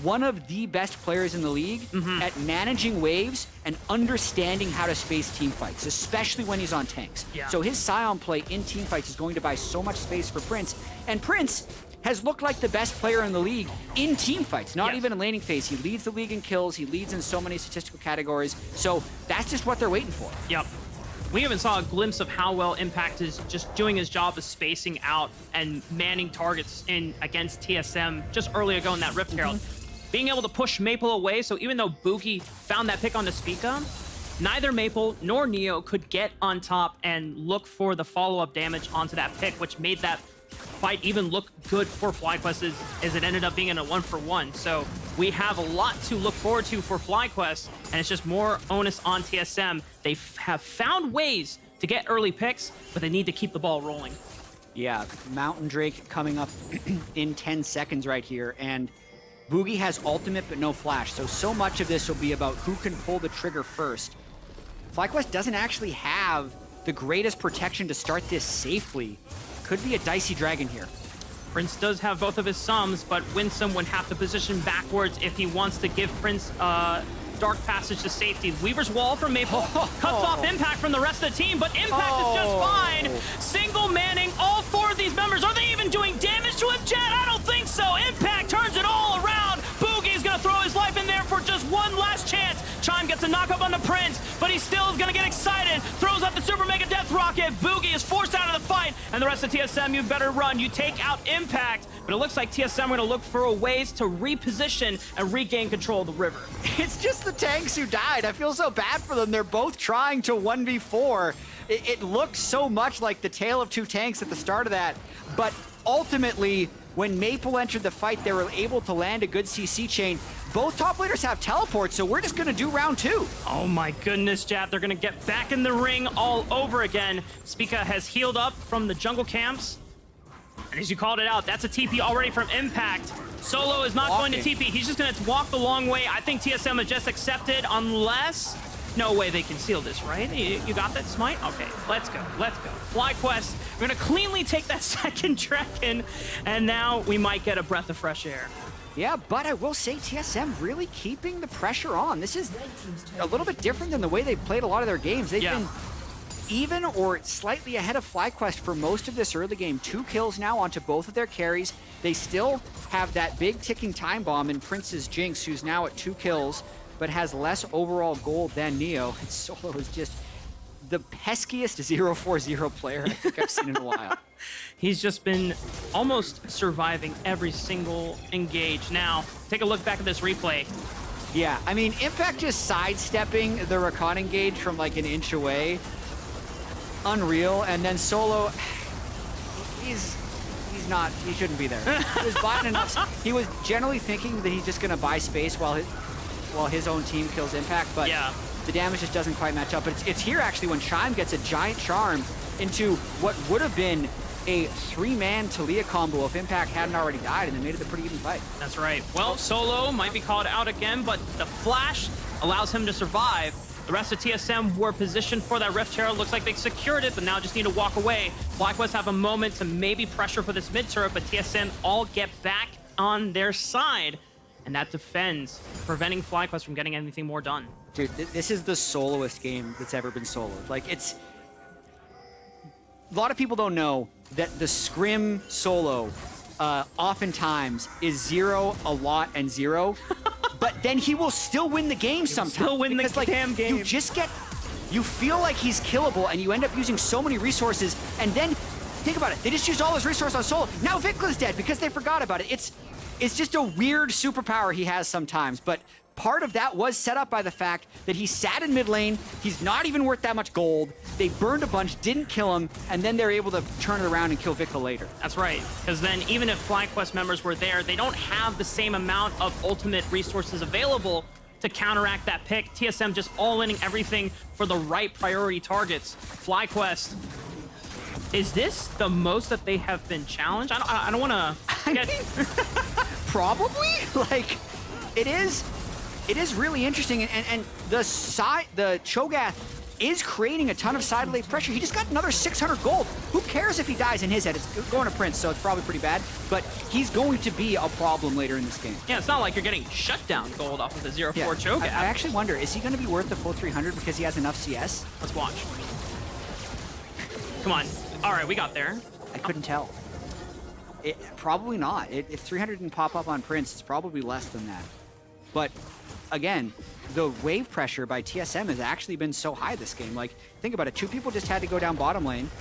one of the best players in the league at managing waves and understanding how to space team fights, especially when he's on tanks. Yeah. So his Sion play in team fights is going to buy so much space for Prince, and Prince has looked like the best player in the league in team fights, not even in laning phase. He leads the league in kills, he leads in so many statistical categories, so that's just what they're waiting for. Yep. We even saw a glimpse of how well Impact is just doing his job of spacing out and manning targets in against TSM just early ago in that Rift Herald. Being able to push Maple away, so even though Bugi found that pick on the Spica, neither Maple nor Neo could get on top and look for the follow-up damage onto that pick, which made that fight even look good for FlyQuest as it ended up being in a 1-for-1. So we have a lot to look forward to for FlyQuest, and it's just more onus on TSM. They have found ways to get early picks, but they need to keep the ball rolling. Yeah, Mountain Drake coming up in 10 seconds right here, and Bugi has ultimate but no flash, so much of this will be about who can pull the trigger first. FlyQuest doesn't actually have the greatest protection to start this safely. Could be a dicey dragon here. Prince does have both of his sums, but Winsome would have to position backwards if he wants to give Prince dark passage to safety. Weaver's wall from Maple cuts off Impact from the rest of the team, but Impact is just fine. Single manning all 4 of these members. Are they even doing damage to him, Jatt? I don't think so. Impact turns it all around. Bugi's gonna throw his life in there for just one last chance. Chime gets Gets a knock up on the Prince, but he still is gonna get excited. Throws up the Super Mega Death Rocket. Bugi is forced out of the fight, and the rest of TSM, you better run. You take out Impact, but it looks like TSM are gonna look for ways to reposition and regain control of the river. It's just the tanks who died. I feel so bad for them. They're both trying to 1v4. It looked so much like the tale of two tanks at the start of that, but ultimately, when Maple entered the fight, they were able to land a good CC chain. Both top laners have teleports, so we're just gonna do round 2. Oh my goodness, Jatt. They're gonna get back in the ring all over again. Spica has healed up from the jungle camps. And as you called it out, that's a TP already from Impact. Solo is not going to TP. He's just gonna walk the long way. I think TSM has just accepted, unless... No way they can seal this, right? You got that, Smite? Okay, let's go, let's go. FlyQuest, we're gonna cleanly take that second dragon, and now we might get a breath of fresh air. Yeah, but I will say TSM really keeping the pressure on. This is a little bit different than the way they've played a lot of their games. They've been even or slightly ahead of FlyQuest for most of this early game. 2 kills now onto both of their carries. They still have that big ticking time bomb in Prince's Jinx, who's now at 2 kills, but has less overall gold than Neo. And Solo is just the peskiest 0-4-0 player I think I've seen in a while. He's just been almost surviving every single engage. Now, take a look back at this replay. Yeah, I mean, Impact just sidestepping the Rakan engage from like an inch away. Unreal. And then Solo, he's not, he shouldn't be there. He was buying enough. He was generally thinking that he's just gonna buy space while his own team kills Impact, but the damage just doesn't quite match up. But it's here actually when Chime gets a giant charm into what would have been a 3-man Taliyah combo if Impact hadn't already died, and they made it a pretty even fight. That's right. Well, Solo might be called out again, but the flash allows him to survive. The rest of TSM were positioned for that Rift Terror. Looks like they secured it, but now just need to walk away. FlyQuest have a moment to maybe pressure for this mid turret, but TSM all get back on their side. And that defends, preventing FlyQuest from getting anything more done. Dude, this is the soloist game that's ever been soloed. Like, it's... A lot of people don't know that the Scrim solo oftentimes is 0, a lot, and 0. But then he will still win the game sometimes. Still win the damn game. You just get... You feel like he's killable, and you end up using so many resources, and then... Think about it. They just used all his resources on Solo. Now VicLa's dead because they forgot about it. It's just a weird superpower he has sometimes, but part of that was set up by the fact that he sat in mid lane, he's not even worth that much gold, they burned a bunch, didn't kill him, and then they're able to turn it around and kill VicLa later. That's right, because then even if FlyQuest members were there, they don't have the same amount of ultimate resources available to counteract that pick. TSM just all-inning everything for the right priority targets. FlyQuest, is this the most that they have been challenged? I don't want to get... Probably? Like, it is really interesting, and the Cho'Gath is creating a ton of side lane pressure. He just got another 600 gold. Who cares if he dies in his head? It's going to Prince, so it's probably pretty bad, but he's going to be a problem later in this game. Yeah, it's not like you're getting shut down gold off of the 0-4 Cho'Gath. I actually wonder, is he going to be worth the full 300 because he has enough CS? Let's watch. Come on. All right, we got there. I couldn't tell. Probably not. If 300 didn't pop up on Prince, it's probably less than that. But again, the wave pressure by TSM has actually been so high this game. Like, think about it. 2 people just had to go down bottom lane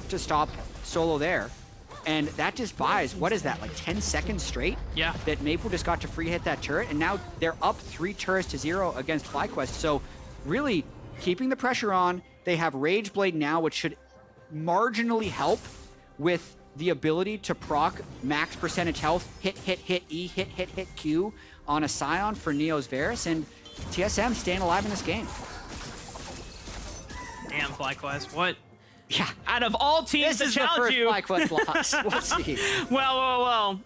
to stop Solo there. And that just buys, what is that, like 10 seconds straight? Yeah. That Maple just got to free hit that turret, and now they're up 3 turrets to 0 against FlyQuest. So really keeping the pressure on. They have Rage Blade now, which should marginally help with the ability to proc max percentage health, hit E, hit Q on a Sion for Neo's Varus, and TSM staying alive in this game. Damn, FlyQuest, what? Yeah. Out of all teams This to is the challenge first you. FlyQuest loss. We'll see. Well.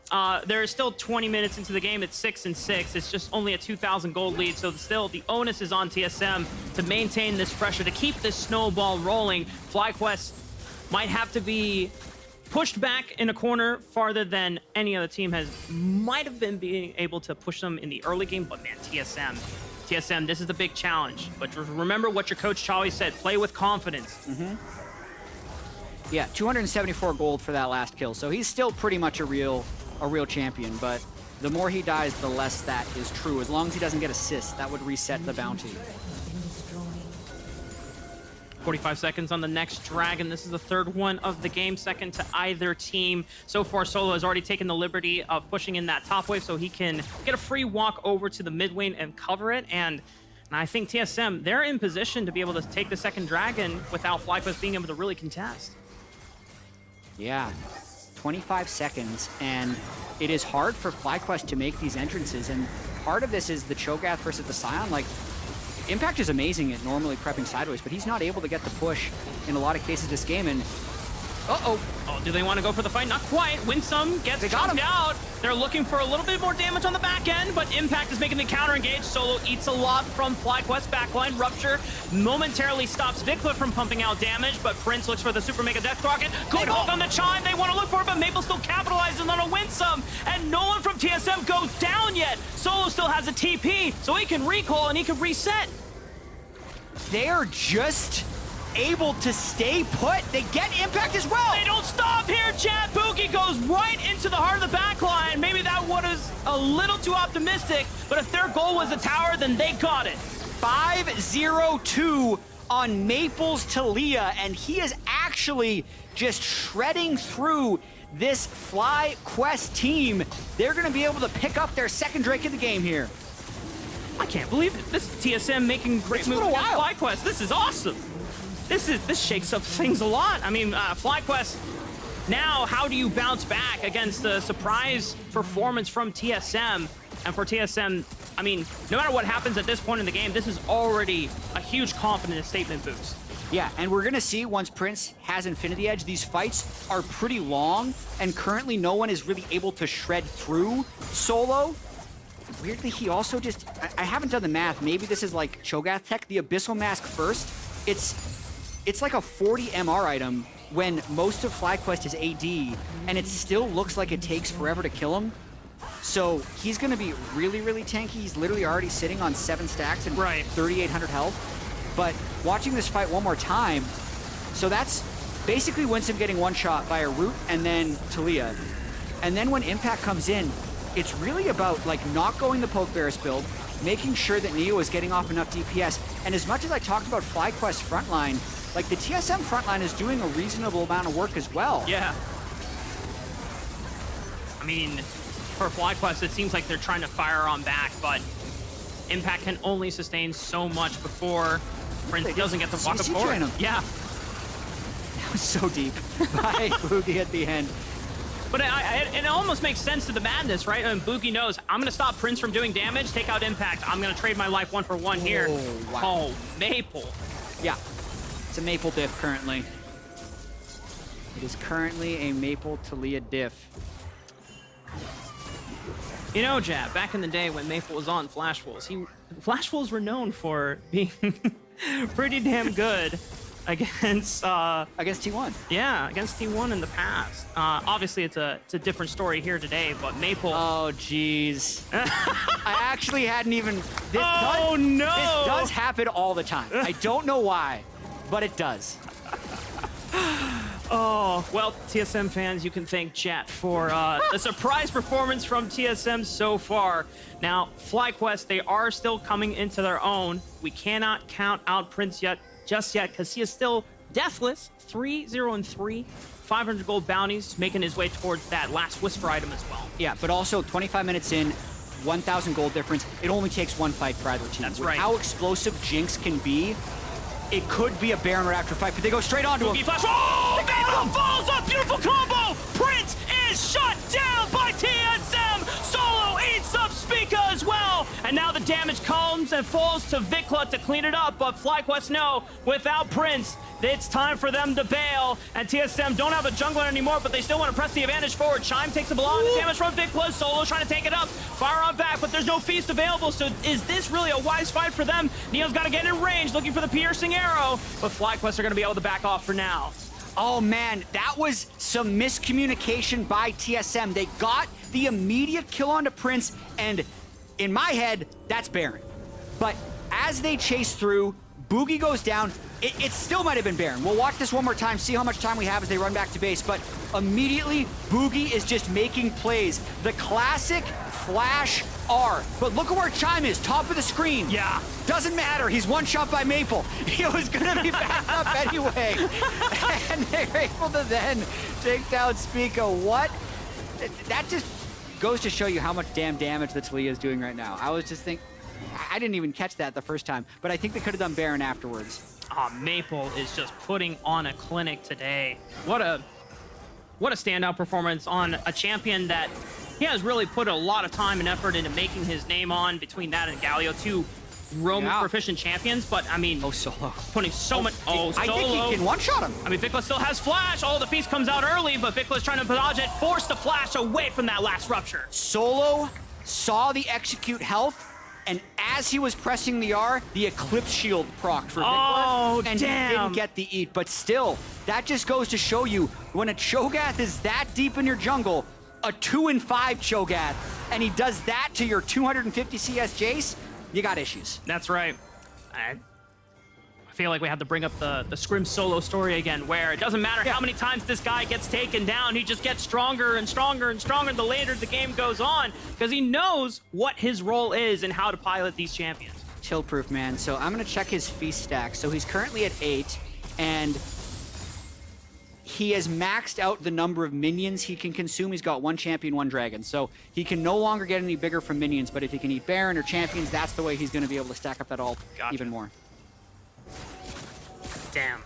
There's still 20 minutes into the game. It's 6-6. It's just only a 2,000 gold lead. So still, the onus is on TSM to maintain this pressure, to keep this snowball rolling. FlyQuest might have to be pushed back in a corner farther than any other team might have been being able to push them in the early game. But man, TSM, this is the big challenge. But remember what your coach always said: play with confidence. Yeah, 274 gold for that last kill. So he's still pretty much a real champion, but the more he dies, the less that is true. As long as he doesn't get assists, that would reset the bounty. 45 seconds on the next Dragon. This is the third one of the game, second to either team. So far, Solo has already taken the liberty of pushing in that top wave so he can get a free walk over to the mid lane and cover it. And I think TSM, they're in position to be able to take the second Dragon without FlyQuest being able to really contest. Yeah, 25 seconds, and it is hard for FlyQuest to make these entrances, and part of this is the Cho'Gath versus the Sion. Like, Impact is amazing at normally prepping sideways, but he's not able to get the push in a lot of cases this game, and oh, do they want to go for the fight? Not quite. Winsome gets jumped out. They're looking for a little bit more damage on the back end, but Impact is making the counter engage. Solo eats a lot from FlyQuest backline. Rupture momentarily stops VicLa from pumping out damage, but Prince looks for the Super Mega Death Rocket. Good hold on the Chime. They want to look for it, but Maple still capitalizing on a Winsome, and no one from TSM goes down yet. Solo still has a TP, so he can recall and he can reset. they're just able to stay put. They get Impact as well. They don't stop here, Jatt. Bugi goes right into the heart of the backline. Maybe that was a little too optimistic, but if their goal was a tower, then they got it. 5-0-2 on Maple's Taliyah, and he is actually just shredding through this FlyQuest team. They're going to be able to pick up their second Drake of the game here. I can't believe it. This is TSM making great moves against FlyQuest. This is awesome. This shakes up things a lot. I mean, FlyQuest, now how do you bounce back against the surprise performance from TSM? And for TSM, I mean, no matter what happens at this point in the game, this is already a huge confidence statement boost. Yeah, and we're gonna see once Prince has Infinity Edge, these fights are pretty long, and currently no one is really able to shred through Solo. Weirdly, he also just, I haven't done the math, maybe this is like Cho'Gath tech, the Abyssal Mask first. It's like a 40 MR item when most of FlyQuest is AD, and it still looks like it takes forever to kill him. So he's gonna be really, really tanky. He's literally already sitting on 7 stacks and 3,800 health. But watching this fight one more time, so that's basically Winsome getting one shot by a root and then Taliyah. And then when Impact comes in, it's really about like not going the Poke Varus build, making sure that Neo is getting off enough DPS. And as much as I talked about FlyQuest frontline, like the TSM frontline is doing a reasonable amount of work as well. Yeah. I mean, for FlyQuest, it seems like they're trying to fire on back, but Impact can only sustain so much before Prince doesn't get the walk up forward. Yeah. That was so deep by Bugi at the end. But it almost makes sense to the madness, right? And Bugi knows, I'm going to stop Prince from doing damage, take out Impact. I'm going to trade my life 1 for 1 here. Wow. Oh, Maple. Yeah, it's a Maple diff currently. It is currently a Maple Taliyah diff. You know, Jatt, back in the day when Maple was on Flash Wolves, Flash Wolves were known for being pretty damn good against T1. Yeah, against T1 in the past. Obviously, it's a different story here today, but Maple. Oh, jeez. I actually hadn't even. This does happen all the time. I don't know why, but it does. Oh, well, TSM fans, you can thank Jatt for the surprise performance from TSM so far. Now, FlyQuest, they are still coming into their own. We cannot count out Prince just yet, because he is still deathless. 3-0-3, 500 gold bounties, making his way towards that last Whisper item as well. Yeah, but also 25 minutes in, 1,000 gold difference. It only takes one fight for either team. That's With right. how explosive Jinx can be, it could be a Baron Raptor fight, but they go straight onto him. Flash. Oh, Maple falls off! Beautiful combo! Prince is shut down by TSM! Solo eats up Spica as well! And now the damage comes and falls to VicLa to clean it up, but FlyQuest know, without Prince, it's time for them to bail. And TSM don't have a jungler anymore, but they still want to press the advantage forward. Chime takes a lot of damage from VicLa. Solo trying to take it up. Fire on back, but there's no feast available, so is this really a wise fight for them? Neo's got to get in range, looking for the piercing arrow, but FlyQuest are going to be able to back off for now. Oh man, that was some miscommunication by TSM. They got the immediate kill onto Prince, and in my head, that's Baron. But as they chase through, Bugi goes down. It still might have been Baron. We'll watch this one more time, see how much time we have as they run back to base, but immediately, Bugi is just making plays. The classic flash R. But look at where Chime is, top of the screen. Yeah. Doesn't matter, he's one shot by Maple. He was gonna be back up anyway. And they're able to then take down Spica. What? That just goes to show you how much damn damage the Taliyah is doing right now. I was just thinking, I didn't even catch that the first time, but I think they could have done Baron afterwards. Maple is just putting on a clinic today. What a standout performance on a champion that he has really put a lot of time and effort into making his name on, between that and Galio, two roam proficient champions. But I mean, Solo putting so much. Solo. I think he can one-shot him. I mean, VicLa still has flash. The feast comes out early, but VicLa's trying to dodge it, force the flash away from that last rupture. Solo saw the execute health, and as he was pressing the R, the Eclipse Shield proc for VicLa, and he didn't get the eat. But still, that just goes to show you, when a Cho'Gath is that deep in your jungle, a 2-5 Cho'Gath, and he does that to your 250 CS Jayce, you got issues. That's right. I feel like we have to bring up the Scrim solo story again, where it doesn't matter how many times this guy gets taken down, he just gets stronger and stronger and stronger the later the game goes on, because he knows what his role is and how to pilot these champions. Chill-proof, man. So I'm going to check his feast stack. So he's currently at 8, and he has maxed out the number of minions he can consume. He's got 1 champion, 1 dragon. So he can no longer get any bigger from minions, but if he can eat Baron or champions, that's the way he's going to be able to stack up that ult even more. Damn.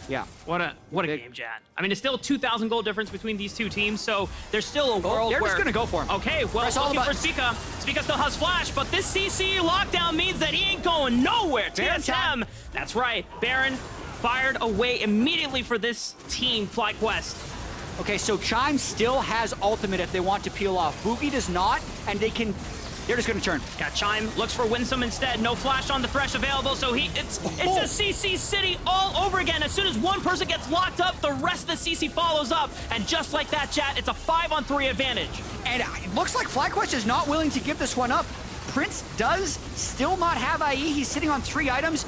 Yeah. What a game, Jatt. I mean, it's still 2,000 gold difference between these two teams, so there's still a world they're where... just going to go for him. Okay, well, looking for Spica. Spica still has flash, but this CC lockdown means that he ain't going nowhere. TSM, that's right. Baron fired away immediately for this team, FlyQuest. Okay, so Chime still has ultimate if they want to peel off. Bugi does not, and they're just going to turn. Yeah, Chime looks for Winsome instead. No flash on the Thresh available, so it's a CC city all over again. As soon as one person gets locked up, the rest of the CC follows up. And just like that, Jatt, it's a 5-on-3 advantage. And it looks like FlyQuest is not willing to give this one up. Prince does still not have IE. He's sitting on 3 items.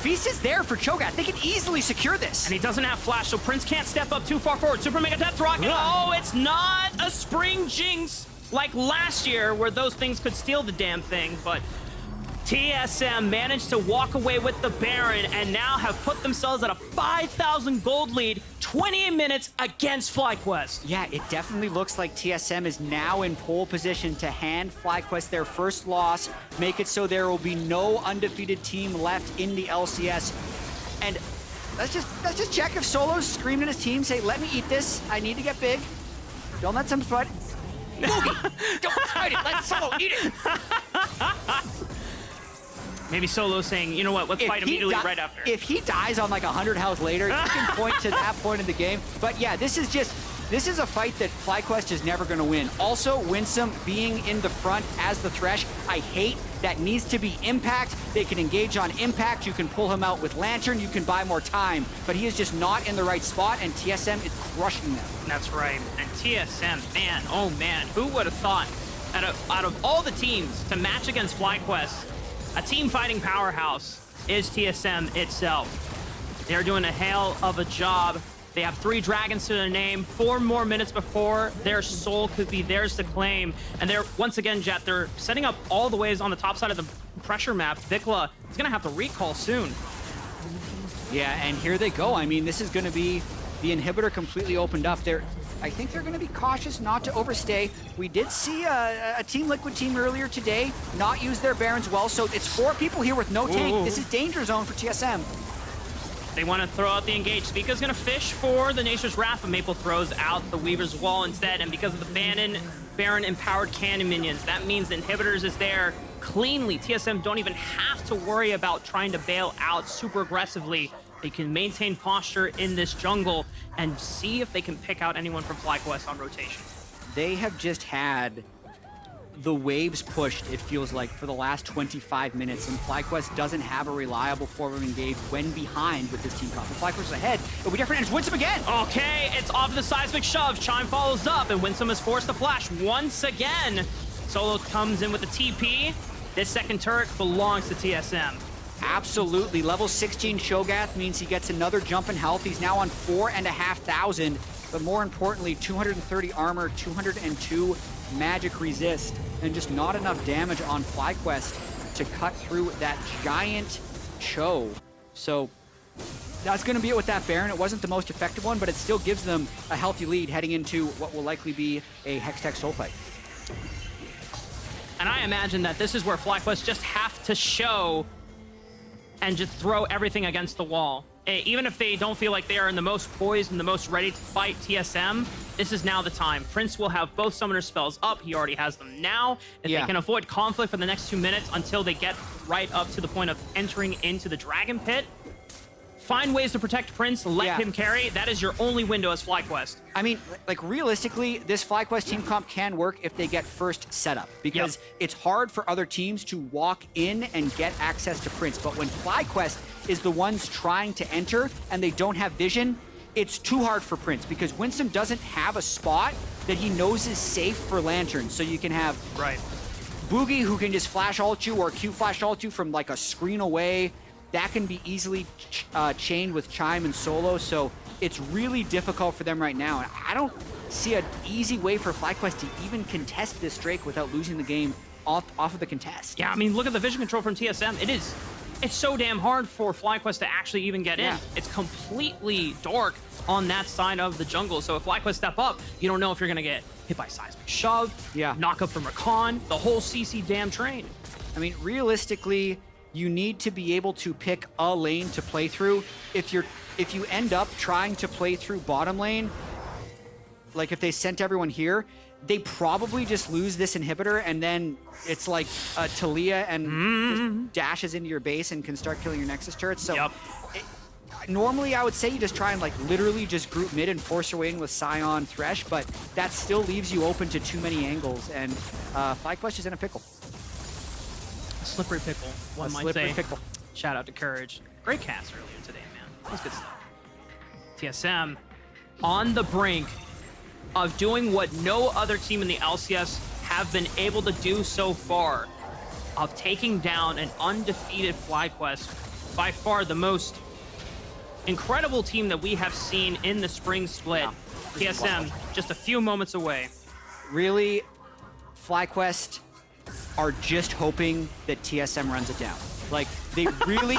Feast is there for Cho'Gath. They can easily secure this. And he doesn't have flash, so Prince can't step up too far forward. Super Mega Death Rock. Oh, it's not a Spring Jinx like last year, where those things could steal the damn thing, but TSM managed to walk away with the Baron and now have put themselves at a 5,000 gold lead, 28 minutes against FlyQuest. Yeah, it definitely looks like TSM is now in pole position to hand FlyQuest their first loss, make it so there will be no undefeated team left in the LCS. And let's just check if Solo's screamed at his team, say, let me eat this, I need to get big. Don't let some sweat. Bugi, don't fight it, let Solo eat it. Maybe Solo saying, you know what, let's fight immediately right after. If he dies on like 100 health later, you can point to that point in the game. But yeah, this is a fight that FlyQuest is never going to win. Also, Winsome being in the front as the Thresh, I hate that needs to be impact. They can engage on impact. You can pull him out with Lantern. You can buy more time. But he is just not in the right spot, and TSM is crushing them. That's right. And TSM, man, oh man, who would have thought out of all the teams to match against FlyQuest, a team fighting powerhouse is TSM itself. They're doing a hell of a job. They have 3 dragons to their name, 4 more minutes before their soul could be theirs to claim. And they're, once again, Jatt, they're setting up all the ways on the top side of the pressure map. VicLa is going to have to recall soon. Yeah, and here they go. I mean, this is going to be the inhibitor completely opened up. I think they're going to be cautious not to overstay. We did see a Team Liquid team earlier today not use their Barons well, so it's 4 people here with no tank. This is danger zone for TSM. They want to throw out the engage. Spica's going to fish for the Nature's Raafaa. Maple throws out the Weaver's Wall instead, and because of the Baron empowered cannon minions, that means the inhibitors is there cleanly. TSM don't even have to worry about trying to bail out super aggressively. They can maintain posture in this jungle and see if they can pick out anyone from FlyQuest on rotation. They have just had the waves pushed, it feels like, for the last 25 minutes, and FlyQuest doesn't have a reliable forward engage when behind with this team comp. If FlyQuest is ahead, it'll be different, and it's Winsome again! Okay, it's off to the seismic shove. Chime follows up, and Winsome is forced to flash once again. Solo comes in with the TP. This second turret belongs to TSM. Absolutely. Level 16 Cho'Gath means he gets another jump in health. He's now on 4,500, but more importantly, 230 armor, 202 magic resist, and just not enough damage on FlyQuest to cut through that giant Cho. So that's going to be it with that Baron. It wasn't the most effective one, but it still gives them a healthy lead heading into what will likely be a Hextech Soul fight. And I imagine that this is where FlyQuest just have to show and just throw everything against the wall. Even if they don't feel like they are in the most poised and the most ready to fight TSM, this is now the time. Prince will have both summoner spells up. He already has them now. If they can avoid conflict for the next 2 minutes until they get right up to the point of entering into the Dragon Pit, find ways to protect Prince, let him carry. That is your only window as FlyQuest. I mean, like realistically, this FlyQuest team comp can work if they get first setup, because it's hard for other teams to walk in and get access to Prince. But when FlyQuest is the ones trying to enter and they don't have vision, it's too hard for Prince, because Winsome doesn't have a spot that he knows is safe for lanterns. So you can have Bugi, who can just flash ult you or Q flash ult you from like a screen away. That can be easily chained with Chime and Solo, so it's really difficult for them right now. And I don't see an easy way for FlyQuest to even contest this Drake without losing the game off of the contest. Yeah, I mean, look at the vision control from TSM. It's so damn hard for FlyQuest to actually even get in. It's completely dark on that side of the jungle. So if FlyQuest step up, you don't know if you're gonna get hit by seismic shove, knock up from Rakan, the whole CC damn train. I mean, realistically, you need to be able to pick a lane to play through. If you end up trying to play through bottom lane, like if they sent everyone here, they probably just lose this inhibitor, and then it's like Taliyah and just dashes into your base and can start killing your Nexus turrets. So normally I would say you just try and like literally just group mid and force your way in with Sion, Thresh, but that still leaves you open to too many angles, and FlyQuest is in a pickle. Slippery pickle, one might say. Pickle. Shout out to Courage. Great cast earlier today, man. That was good stuff. TSM on the brink of doing what no other team in the LCS have been able to do so far, of taking down an undefeated FlyQuest, by far the most incredible team that we have seen in the Spring Split. TSM just a few moments away. Really, FlyQuest are just hoping that TSM runs it down. Like, they really,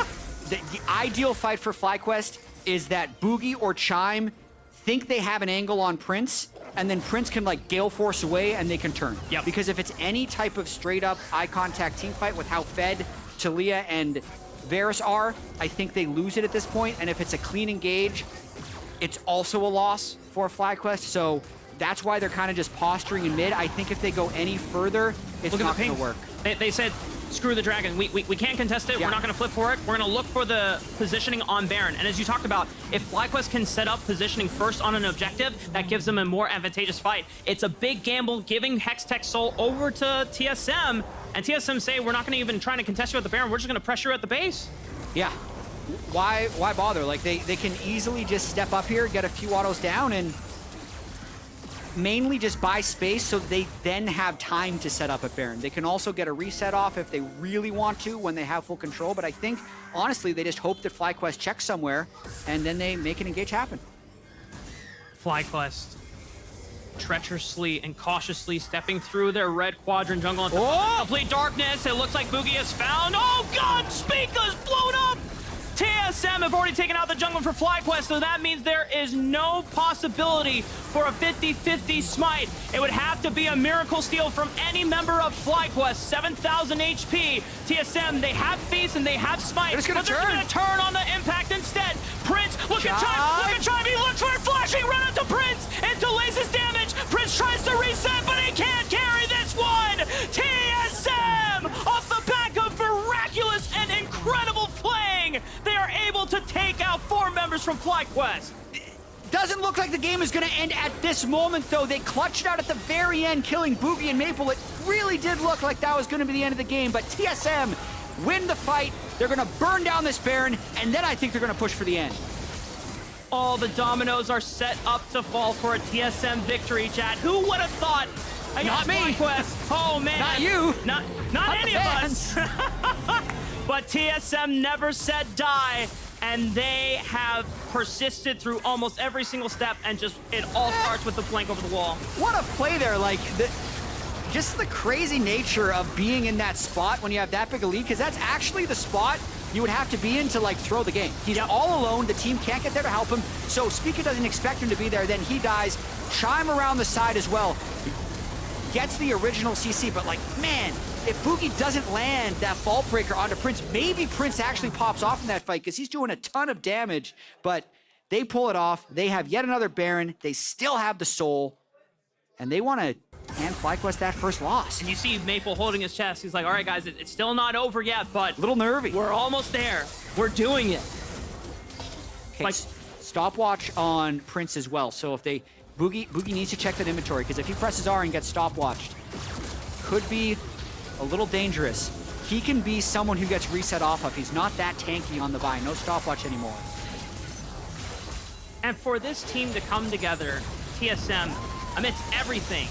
the ideal fight for FlyQuest is that Bugi or Chime think they have an angle on Prince, and then Prince can like Gale Force away and they can turn. Because if it's any type of straight up eye contact team fight with how fed Taliyah and Varus are, I think they lose it at this point. And if it's a clean engage, it's also a loss for FlyQuest. So that's why they're kind of just posturing in mid. I think if they go any further, it's not going to work. They said, screw the Dragon. We can't contest it. We're not going to flip for it. We're going to look for the positioning on Baron. And as you talked about, if FlyQuest can set up positioning first on an objective, that gives them a more advantageous fight. It's a big gamble giving Hextech Soul over to TSM. And TSM say, we're not going to even try to contest you at the Baron. We're just going to pressure you at the base. Yeah. Why bother? Like, they can easily just step up here, get a few autos down, and mainly just buy space so they then have time to set up at Baron. They can also get a reset off if they really want to when they have full control, but I think, honestly, they just hope that FlyQuest checks somewhere, and then they make an engage happen. FlyQuest treacherously and cautiously stepping through their red quadrant jungle into complete darkness. It looks like Bugi is found. Oh god, Spica's blown up! TSM have already taken out the jungle for FlyQuest, so that means there is no possibility for a 50-50 smite. It would have to be a miracle steal from any member of FlyQuest. 7,000 HP. TSM, they have Feast and they have Smite, but they're going to turn on the impact instead. Prince, look at Chime, look at Chime. He looks for it, flashing right into Prince. It delays his damage. Prince tries to reset, but he can't carry this one. TSM, off the back of miraculous and incredible playing, they are able to take out 4 members from FlyQuest. Doesn't look like the game is going to end at this moment, though. They clutched out at the very end, killing Bugi and Maple. It really did look like that was going to be the end of the game, but TSM win the fight. They're going to burn down this Baron, and then I think they're going to push for the end. All the dominoes are set up to fall for a TSM victory, Jatt. Who would have thought? Not me. FlyQuest. Oh, man. Not you. Not any of us. but TSM never said die, and they have persisted through almost every single step, and just it all starts with the flank over the wall. What a play there. Like, just the crazy nature of being in that spot when you have that big a lead, because that's actually the spot you would have to be in to like throw the game. He's all alone, the team can't get there to help him, so Spica doesn't expect him to be there, then he dies. Chime around the side as well. Gets the original CC, but like, man, if Bugi doesn't land that Vault Breaker onto Prince, maybe Prince actually pops off in that fight because he's doing a ton of damage, but they pull it off. They have yet another Baron. They still have the soul, and they want to hand FlyQuest that first loss. And you see Maple holding his chest. He's like, all right, guys, it's still not over yet, but A little nervy. we're almost there. We're doing it. Okay, Like- stopwatch on Prince as well. So if they, Bugi needs to check that inventory, because if he presses R and gets stopwatched, could be a little dangerous. He can be someone who gets reset off of. He's not that tanky on the buy. No stopwatch anymore. And for this team to come together, TSM, amidst everything,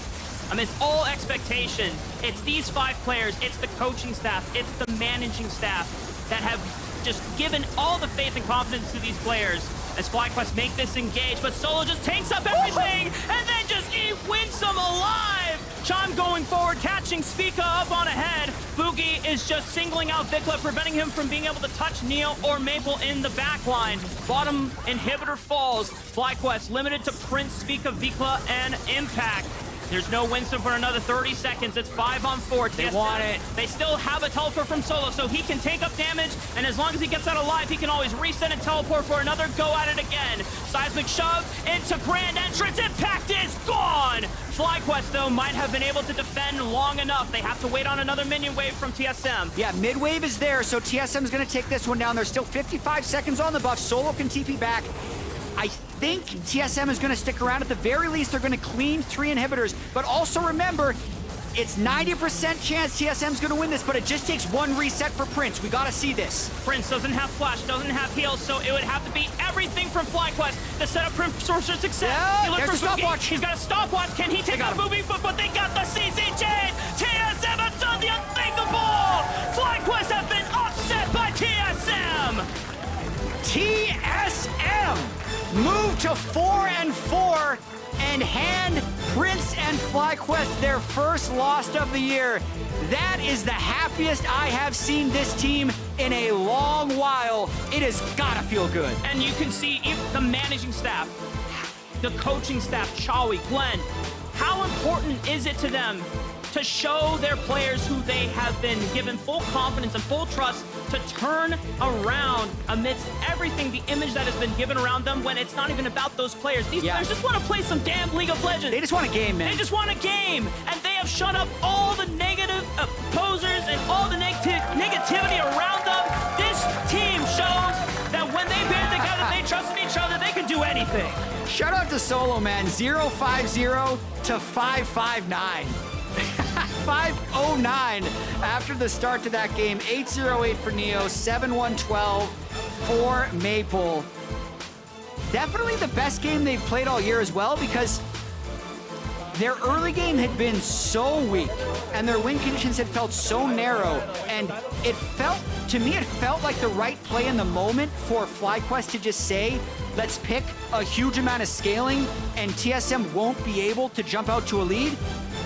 amidst all expectation, it's these 5 players, it's the coaching staff, it's the managing staff that have just given all the faith and confidence to these players as FlyQuest make this engage, but Solo just takes up everything and then just eat Winsome alive! Chime going forward, catching Spica up on ahead. Bugi is just singling out VicLa, preventing him from being able to touch Neo or Maple in the backline. Bottom inhibitor falls. FlyQuest limited to Prince, Spica, VicLa, and Impact. There's no Winsome for another 30 seconds. It's 5-on-4. They want it. They still have a teleport from Solo, so he can take up damage, and as long as he gets out alive, he can always reset and teleport for another go at it again. Seismic shove into Grand Entrance. Impact is gone! FlyQuest, though, might have been able to defend long enough. They have to wait on another minion wave from TSM. Yeah, mid-wave is there, so TSM is going to take this one down. There's still 55 seconds on the buff. Solo can TP back. I think TSM is going to stick around. At the very least, they're going to clean 3 inhibitors. But also remember, it's 90% chance TSM's going to win this, but it just takes 1 reset for Prince. We got to see this. Prince doesn't have flash, doesn't have heals, so it would have to be everything from FlyQuest to set up Prince for success. Yeah, He looks there's for the Bugi. stopwatch. He's got a stopwatch. Can he take out Bugi? But they got the CC chain. TSM have done the unthinkable. FlyQuest have been upset by TSM. TSM move to 4-4 and hand Prince and FlyQuest their first loss of the year. That is the happiest I have seen this team in a long while. It has gotta feel good. And you can see even the managing staff, the coaching staff, Chawi, Glenn, how important is it to them to show their players who they have been given full confidence and full trust to turn around amidst everything, the image that has been given around them, when it's not even about those players. These players just want to play some damn League of Legends. They just want a game, man. They just want a game, and they have shut up all the negative posers and all the negativity around them. This team shows that when they band together, they trust in each other, they can do anything. Shout out to Solo, man. 0-5-0 to 5-5-9. 5-0-9 after the start to that game. 8-0-8 for Neo, 7-1-12 for Maple. Definitely the best game they've played all year as well, because their early game had been so weak and their win conditions had felt so narrow, and it felt, to me, it felt like the right play in the moment for FlyQuest to just say, let's pick a huge amount of scaling and TSM won't be able to jump out to a lead.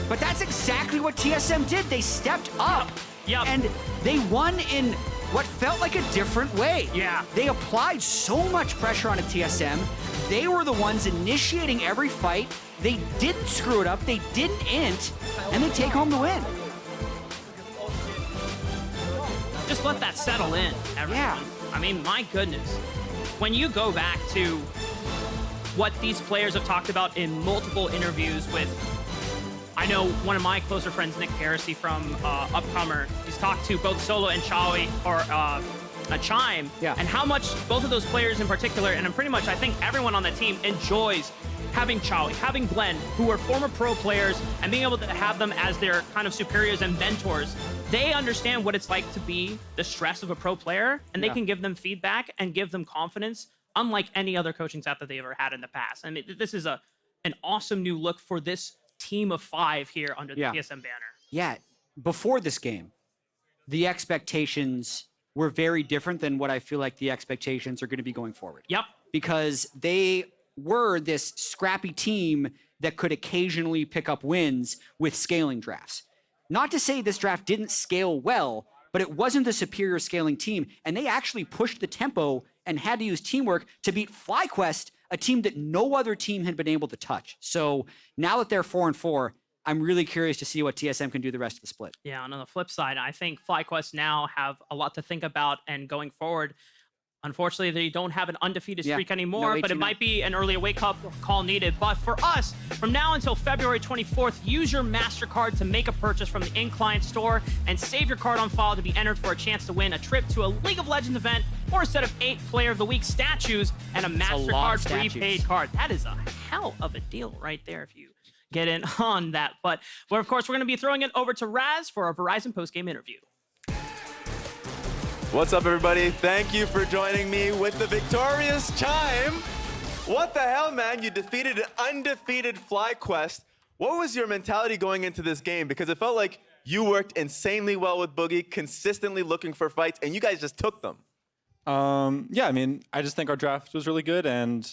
But that's exactly what TSM did. They stepped up and they won in what felt like a different way. Yeah. They applied so much pressure on a TSM. They were the ones initiating every fight. They didn't screw it up. They didn't int, and they take home the win. Just let that settle in, everyone. Yeah. I mean, my goodness. When you go back to what these players have talked about in multiple interviews with, I know one of my closer friends, Nick Garrissey from Upcomer, he's talked to both Solo and Chawi, or Chime, and how much both of those players in particular, and pretty much I think everyone on that team enjoys having Chawi, having Glenn, who are former pro players, and being able to have them as their kind of superiors and mentors. They understand what it's like to be the stress of a pro player, and they can give them feedback and give them confidence, unlike any other coaching staff that they've ever had in the past. I mean, this is an awesome new look for this team of 5 here under the TSM banner. Yeah, before this game, the expectations were very different than what I feel like the expectations are going to be going forward. Yep. Because they were this scrappy team that could occasionally pick up wins with scaling drafts. Not to say this draft didn't scale well, but it wasn't the superior scaling team, and they actually pushed the tempo and had to use teamwork to beat FlyQuest, a team that no other team had been able to touch. So now that they're 4-4, I'm really curious to see what TSM can do the rest of the split. Yeah, and on the flip side, I think FlyQuest now have a lot to think about, and going forward, unfortunately, they don't have an undefeated streak anymore, No but it 18-0. might be an earlier wake-up call needed. But for us, from now until February 24th, use your MasterCard to make a purchase from the in-client store and save your card on file to be entered for a chance to win a trip to a League of Legends event or a set of 8 Player of the Week statues and a That's a lot of MasterCard prepaid statues. card. That is a hell of a deal right there if you get in on that. But of course, we're going to be throwing it over to Raz for our Verizon post-game interview. What's up, everybody? Thank you for joining me with the victorious Chime. What the hell, man? You defeated an undefeated FlyQuest. What was your mentality going into this game? Because it felt like you worked insanely well with Bugi, consistently looking for fights, and you guys just took them. Yeah, I mean, I just think our draft was really good, and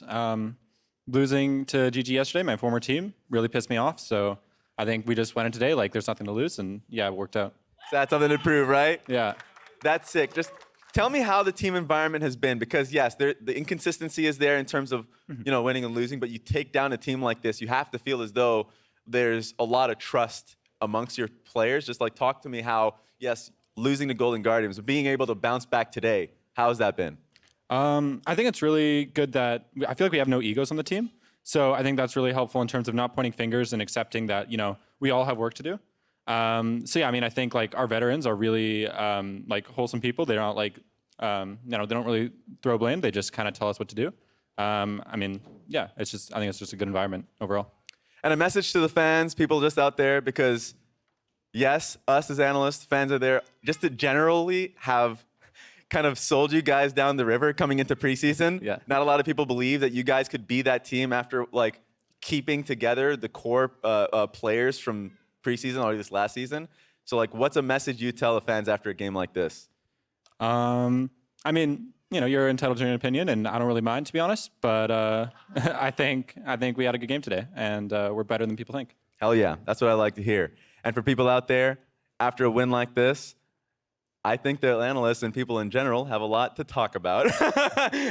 losing to GG yesterday, my former team, really pissed me off. So I think we just went in today like there's nothing to lose, and yeah, it worked out. So that's something to prove, right? Yeah. That's sick. Just tell me how the team environment has been, because yes, the inconsistency is there in terms of winning and losing, but you take down a team like this, you have to feel as though there's a lot of trust amongst your players. Just like talk to me how, yes, losing to Golden Guardians, but being able to bounce back today, how has that been? I think it's really good that I feel like we have no egos on the team. So I think that's really helpful in terms of not pointing fingers and accepting that, we all have work to do. So yeah, I mean, I think like our veterans are really like wholesome people. They're not like, they don't really throw blame. They just kind of tell us what to do. I mean, yeah, I think it's just a good environment overall. And a message to the fans, people just out there, because yes, us as analysts, fans are there just to generally have kind of sold you guys down the river coming into preseason. Yeah. Not a lot of people believe that you guys could be that team after like keeping together the core players from preseason or this last season. So like, what's a message you tell the fans after a game like this? I mean, you're entitled to your opinion, and I don't really mind, to be honest. But I think we had a good game today, and we're better than people think. Hell yeah, that's what I like to hear. And for people out there, after a win like this, I think the analysts and people in general have a lot to talk about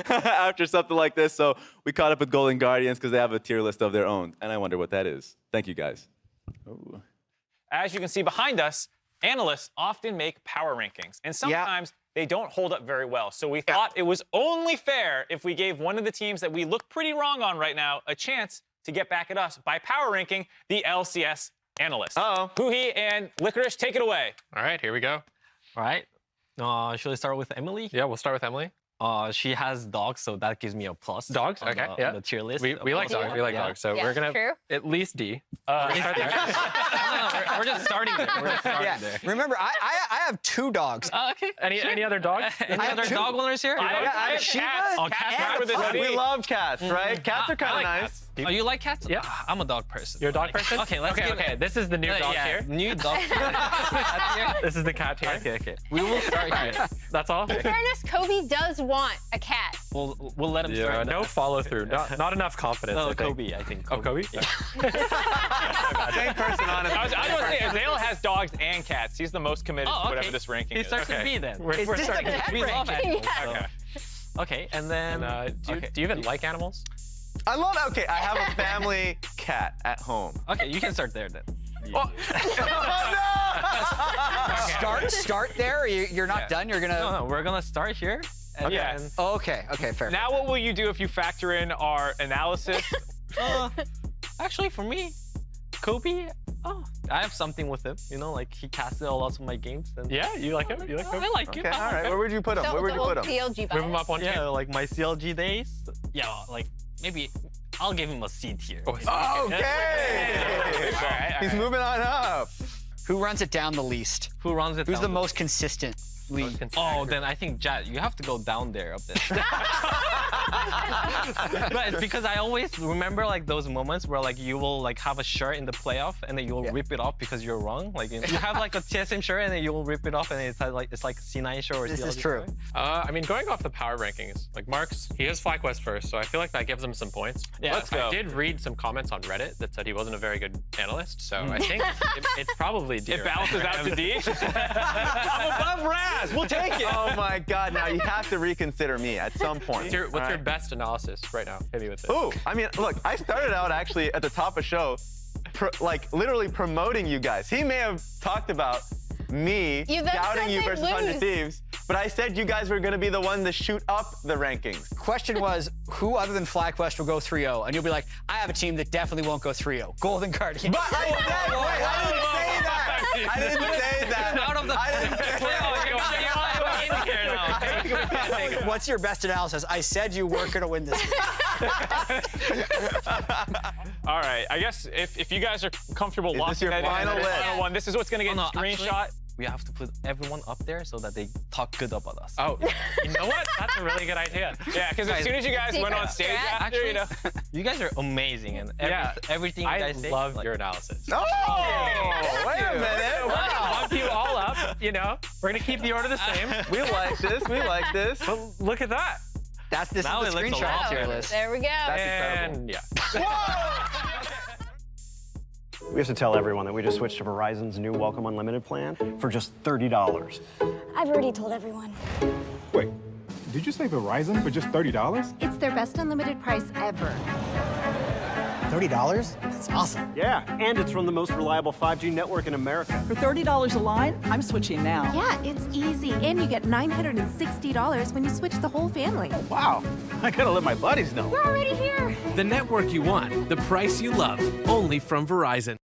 after something like this. So we caught up with Golden Guardians because they have a tier list of their own, and I wonder what that is. Thank you, guys. Ooh. As you can see behind us, analysts often make power rankings, and sometimes they don't hold up very well. So we thought it was only fair if we gave one of the teams that we look pretty wrong on right now a chance to get back at us by power ranking the LCS analysts. Bugi and Licorice, take it away. All right, here we go. All right. Should I start with Emily? Yeah, we'll start with Emily. She has dogs, so that gives me a plus. Dogs? On Okay, the, yeah. on the tier list. We like dogs. We like dogs. So we're gonna at least D. We're just starting there. We're just starting there. Remember, I have 2 dogs. Okay. Any other dogs? Any other dog owners here? I have cats. Oh, cats are the We love cats, right? Cats are kind of nice. Oh, you like cats? Yeah. I'm a dog person. You're a dog person? Okay, let's give Okay, this is the new dog yeah, tier. new dog tier. This is the cat tier. Okay. We will start here. That's all? In fairness, Kobe does want a cat. We'll let him Yeah, start. no follow through. Not enough confidence. No, I think. Kobe, I think. Oh, Kobe? Same person, honestly. I was going to say, Azale has dogs and cats. He's the most committed to whatever this ranking He is. starts with B then. We're This is starting. a cat We love ranking. animals. So. Okay, and then... Do you even like animals? I love, okay, I have a family cat at home. Okay, you can start there then. Start there. You're not done. You're gonna. No, we're gonna start here. And Yeah. then, Okay, fair. Now what will you do if you factor in our analysis? actually, for me, Kobe, I have something with him. Like he casted a lot of my games. And Yeah, you like him? You like him? I like him. Okay, all right, where would you put him? Where would you put him? CLG Move him up one tier. Yeah, like my CLG days. Yeah, like maybe I'll give him a C tier. Okay! All He's moving on up. Who runs it down the least? Who runs it? Who's down the most consistent league? Oh, then I think Jatt, you have to go down there a bit. But it's because I always remember like those moments where like you will like have a shirt in the playoff and then you will rip it off because you're wrong. Like you have like a TSM shirt and then you will rip it off and it's like C9 shirt or This is CLG true. shirt. I mean, going off the power rankings, like Marks, he has FlyQuest first, so I feel like that gives him some points. Yeah, But let's go. I did read some comments on Reddit that said he wasn't a very good analyst, so I think it's probably D. It balances out to D. I'm above Raz. We'll take it. Oh my God! Now you have to reconsider me at some point. What's your best analysis right now? Hit me with it. Ooh, I mean, look, I started out actually at the top of show, like literally promoting you guys. He may have talked about me You then doubting said you they'd versus 100 lose. Thieves, but I said you guys were going to be the one to shoot up the rankings. Question was, who other than FlyQuest will go 3-0? And you'll be like, I have a team that definitely won't go 3-0. Golden Guardian. But I said, wait, I didn't say that. I didn't say that. Out of the I didn't say that. What's your best analysis? I said you weren't going to win this. All right, I guess if you guys are comfortable Is locking this your that in final as a list? final one, this is what's gonna get screenshot. We have to put everyone up there so that they talk good about us. Oh, you know what? That's a really good idea. Yeah, because as soon as you guys went on Secret stage strat. after, you know. You guys are amazing and everything you I guys say. love like, your analysis. Oh, wait a minute. Wow. Bump you all up, you know? We're gonna keep the order the same. We like this. We like this. But look at that. This Now is the it looks a screenshot lot tier better. list. There we go. And yeah. We have to tell everyone that we just switched to Verizon's new Welcome Unlimited plan for just $30. I've already told everyone. Wait, did you say Verizon for just $30? It's their best unlimited price ever. $30? That's awesome. Yeah, and it's from the most reliable 5G network in America. For $30 a line, I'm switching now. Yeah, it's easy. And you get $960 when you switch the whole family. Wow, I gotta let my buddies know. We're already here. The network you want, the price you love, only from Verizon.